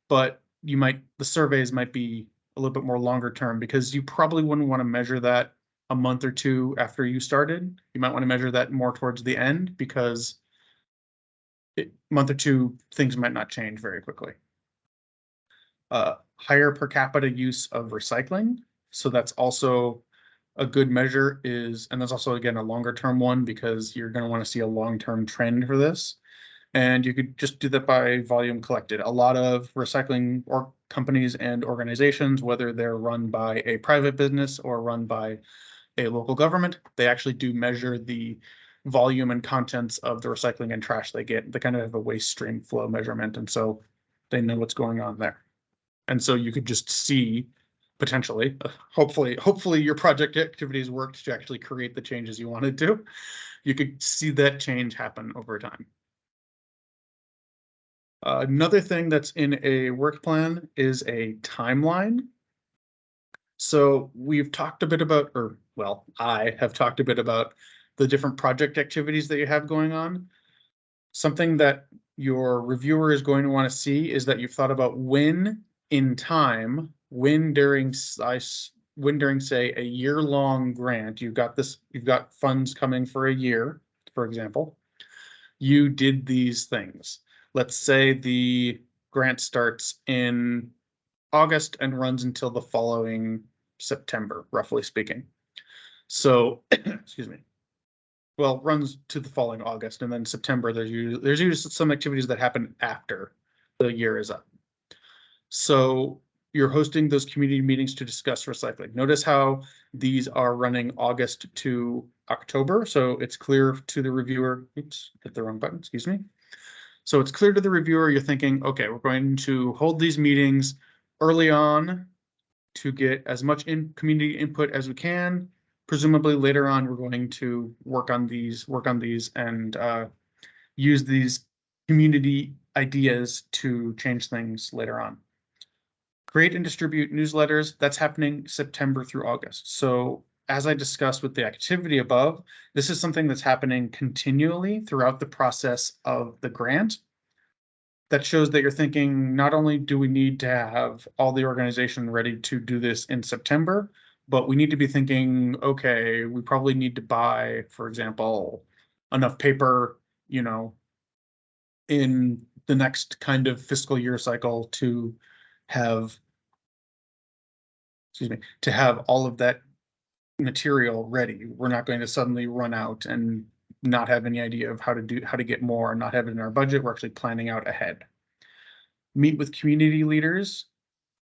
but the surveys might be a little bit more longer term because you probably wouldn't want to measure that a month or two after you started. You might want to measure that more towards the end because month or two, things might not change very quickly. Higher per capita use of recycling. So that's also a good measure and that's also, again, a longer term one because you're going to want to see a long-term trend for this. And you could just do that by volume collected. A lot of recycling companies and organizations, whether they're run by a private business or run by a local government, they actually do measure the volume and contents of the recycling and trash they get. They kind of have a waste stream flow measurement, and so they know what's going on there. And so you could just see potentially, hopefully your project activities worked to actually create the changes you wanted to. You could see that change happen over time. Another thing that's in a work plan is a timeline. So we've talked a bit about, I have talked a bit about the different project activities that you have going on. Something that your reviewer is going to want to see is that you've thought about when in time, when during say a year-long grant, you've got funds coming for a year, for example, you did these things. Let's say the grant starts in August and runs until the following September, roughly speaking. So, excuse me. Well, runs to the following August, and then September, there's usually some activities that happen after the year is up. So you're hosting those community meetings to discuss recycling. Notice how these are running August to October. So it's clear to the reviewer, oops, hit the wrong button, excuse me. So it's clear to the reviewer, you're thinking, okay, we're going to hold these meetings early on to get as much community input as we can. Presumably later on, we're going to work on these and use these community ideas to change things later on. Create and distribute newsletters. That's happening September through August. So as I discussed with the activity above, this is something that's happening continually throughout the process of the grant. That shows that you're thinking, not only do we need to have all the organization ready to do this in September, but we need to be thinking, okay, we probably need to buy, for example, enough paper, in the next kind of fiscal year cycle to have, all of that material ready. We're not going to suddenly run out and not have any idea of how to get more and not have it in our budget. We're actually planning out ahead. Meet with community leaders.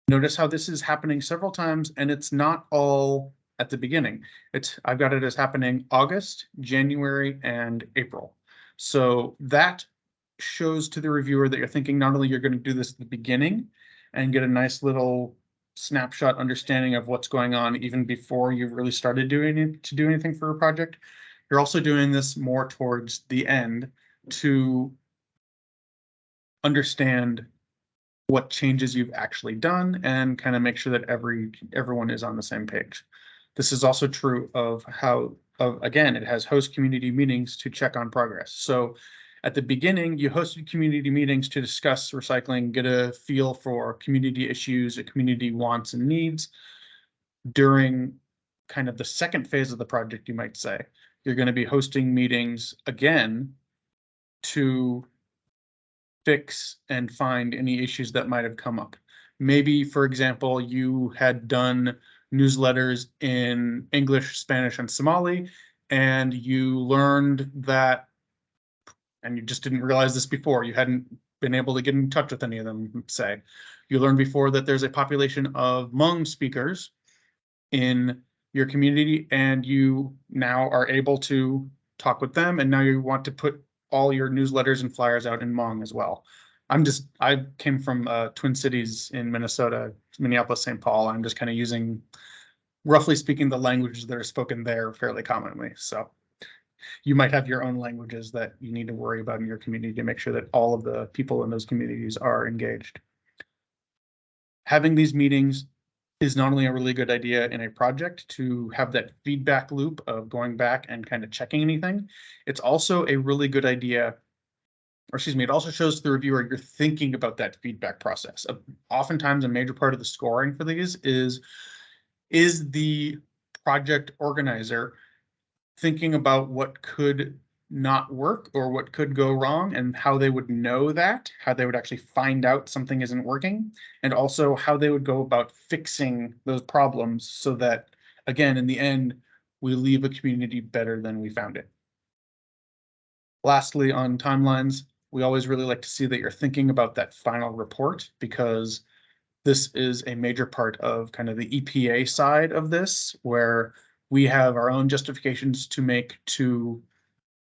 Notice how this is happening several times, and it's not all at the beginning. I've got it as happening August, January, and April. So that shows to the reviewer that you're thinking not only you're going to do this at the beginning and get a nice little snapshot understanding of what's going on even before you've really started do anything for a project. You're also doing this more towards the end to understand what changes you've actually done and kind of make sure that everyone is on the same page. This is also true of again, it has host community meetings to check on progress. So at the beginning, you hosted community meetings to discuss recycling, get a feel for community issues, community wants and needs. During kind of the second phase of the project, you might say, you're going to be hosting meetings again to fix and find any issues that might have come up. Maybe, for example, you had done newsletters in English, Spanish, and Somali, and you learned that, and you just didn't realize this before, you hadn't been able to get in touch with any of them, say. You learned before that there's a population of Hmong speakers in your community, and you now are able to talk with them, and now you want to put all your newsletters and flyers out in Hmong as well. I came from Twin Cities in Minnesota, Minneapolis, St. Paul. I'm just kind of using, roughly speaking, the languages that are spoken there fairly commonly. So you might have your own languages that you need to worry about in your community to make sure that all of the people in those communities are engaged. Having these meetings is not only a really good idea in a project to have that feedback loop of going back and kind of checking anything, it's also a really good idea, or excuse me, it also shows to the reviewer you're thinking about that feedback process. Oftentimes a major part of the scoring for these is the project organizer thinking about what could not work or what could go wrong and how they would know that, how they would actually find out something isn't working, and also how they would go about fixing those problems so that, again, in the end, we leave a community better than we found it. Lastly, on timelines, we always really like to see that you're thinking about that final report, because this is a major part of kind of the EPA side of this, where we have our own justifications to make to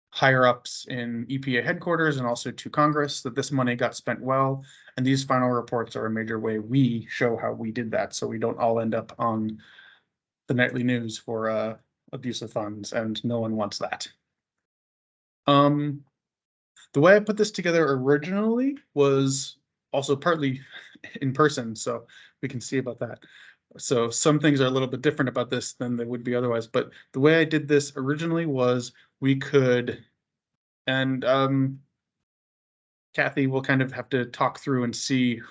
higher ups in EPA headquarters and also to Congress that this money got spent well. And these final reports are a major way we show how we did that, so we don't all end up on the nightly news for abuse of funds, and no one wants that. The way I put this together originally was also partly in person, so we can see about that. So some things are a little bit different about this than they would be otherwise, but the way I did this originally was we could, and Kathy will kind of have to talk through and see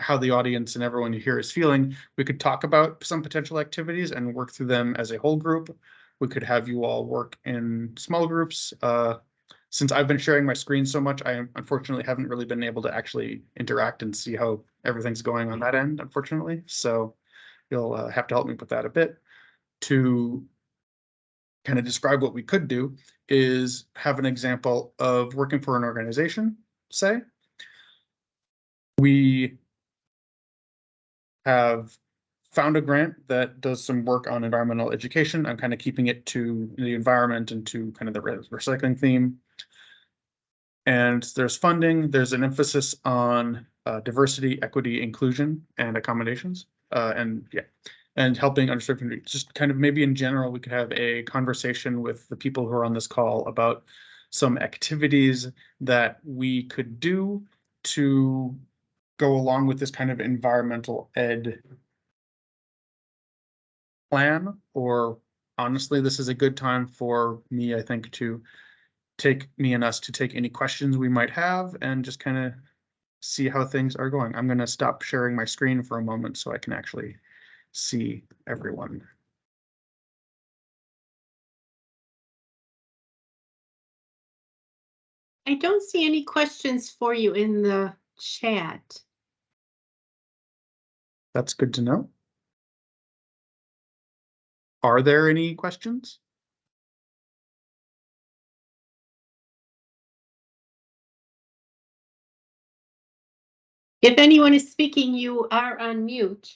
how the audience and everyone here is feeling. We could talk about some potential activities and work through them as a whole group. We could have you all work in small groups. Since I've been sharing my screen so much, I unfortunately haven't really been able to actually interact and see how everything's going on that end, unfortunately. So you'll have to help me with that a bit. To kind of describe what we could do is have an example of working for an organization, say. We have found a grant that does some work on environmental education. I'm kind of keeping it to the environment and to kind of the recycling theme. And there's funding, there's an emphasis on diversity, equity, inclusion, and accommodations, and helping underserved communities. Just kind of maybe in general, we could have a conversation with the people who are on this call about some activities that we could do to go along with this kind of environmental ed plan. Or honestly, this is a good time for me, I think, to take any questions we might have and just kind of see how things are going. I'm going to stop sharing my screen for a moment so I can actually see everyone. I don't see any questions for you in the chat. That's good to know. Are there any questions? If anyone is speaking, you are on mute.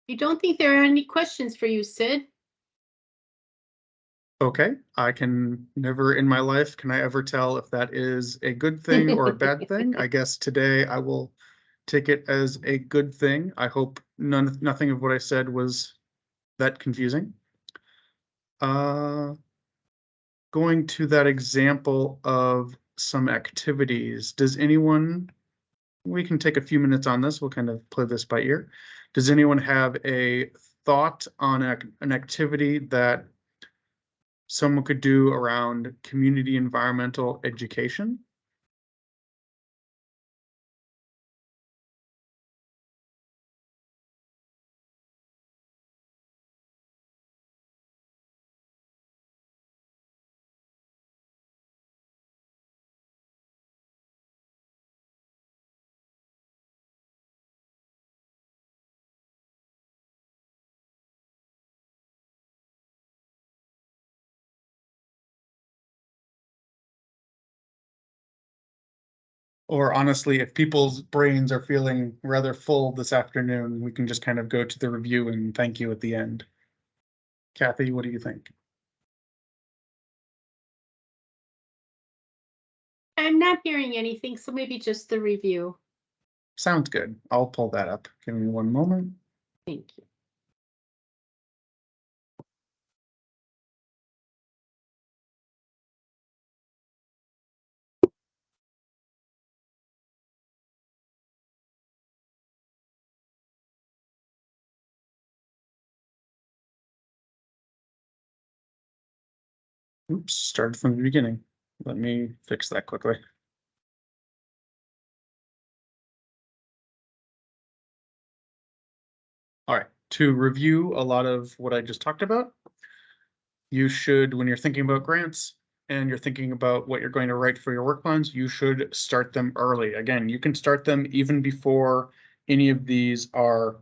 I don't think there are any questions for you, Sid. Okay, I can never in my life can I ever tell if that is a good thing or a bad thing. I guess today I will take it as a good thing. I hope nothing of what I said was that confusing. Going going to that example of some activities, does anyone, we can take a few minutes on this, we'll kind of play this by ear. Does anyone have a thought on an activity that someone could do around community environmental education? Or honestly, if people's brains are feeling rather full this afternoon, we can just kind of go to the review and thank you at the end. Kathy, what do you think? I'm not hearing anything, so maybe just the review. Sounds good. I'll pull that up. Give me one moment. Thank you. Oops, started from the beginning. Let me fix that quickly. All right, to review a lot of what I just talked about, you should, when you're thinking about grants and you're thinking about what you're going to write for your work plans, you should start them early. Again, you can start them even before any of these are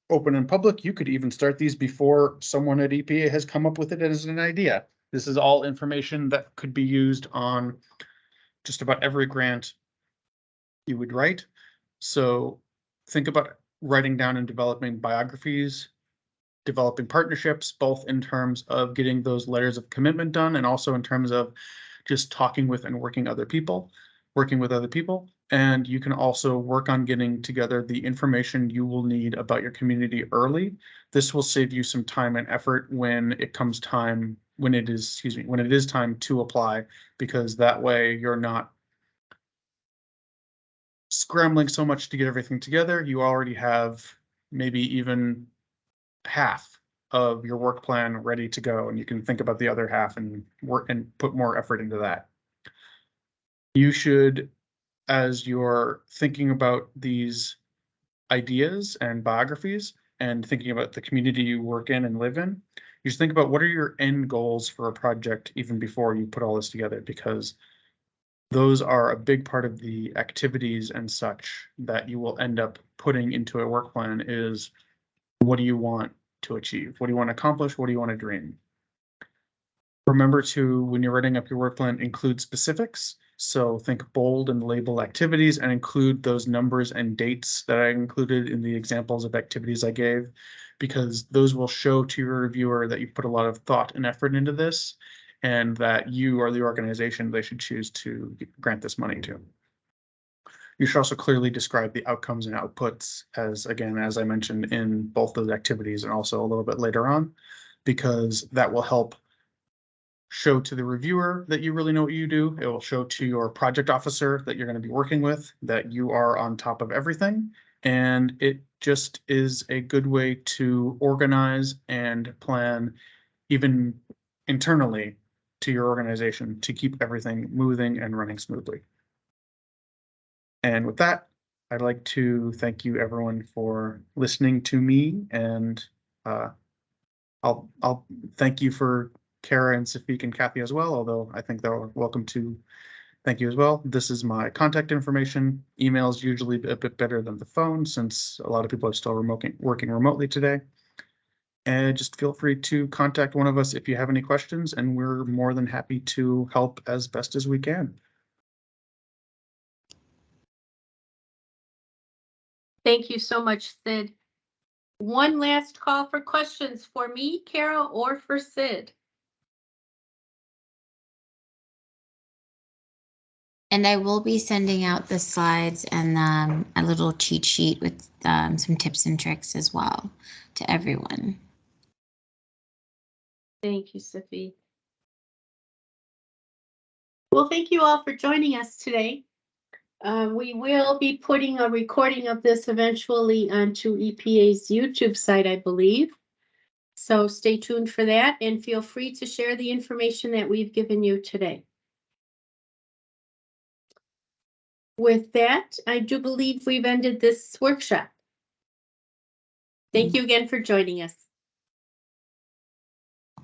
open in public. You could even start these before someone at EPA has come up with it as an idea. This is all information that could be used on just about every grant you would write. So think about writing down and developing biographies, developing partnerships, both in terms of getting those letters of commitment done and also in terms of just talking with and working with other people. And you can also work on getting together the information you will need about your community early. This will save you some time and effort when it comes time, when it is time to apply, because that way you're not scrambling so much to get everything together. You already have maybe even half of your work plan ready to go, and you can think about the other half and work and put more effort into that. You should, as you're thinking about these ideas and biographies and thinking about the community you work in and live in, you should think about what are your end goals for a project even before you put all this together, because those are a big part of the activities and such that you will end up putting into a work plan. Is what do you want to achieve? What do you want to accomplish? What do you want to dream? Remember to, when you're writing up your work plan, include specifics. So think bold and label activities and include those numbers and dates that I included in the examples of activities I gave, because those will show to your reviewer that you put a lot of thought and effort into this and that you are the organization they should choose to grant this money to. You should also clearly describe the outcomes and outputs as, again, as I mentioned in both those activities and also a little bit later on, because that will help show to the reviewer that you really know what you do. It will show to your project officer that you're going to be working with that you are on top of everything. And it just is a good way to organize and plan even internally to your organization to keep everything moving and running smoothly. And with that, I'd like to thank you everyone for listening to me, and I'll thank you for Kara and Safik and Kathy as well, although I think they're welcome to thank you as well. This is my contact information. Email is usually a bit better than the phone since a lot of people are still working remotely today. And just feel free to contact one of us if you have any questions, and we're more than happy to help as best as we can. Thank you so much, Sid. One last call for questions for me, Kara, or for Sid. And I will be sending out the slides and a little cheat sheet with some tips and tricks as well to everyone. Thank you, Sophie. Well, thank you all for joining us today. We will be putting a recording of this eventually onto EPA's YouTube site, I believe. So stay tuned for that and feel free to share the information that we've given you today. With that, I do believe we've ended this workshop. Thank you again for joining us.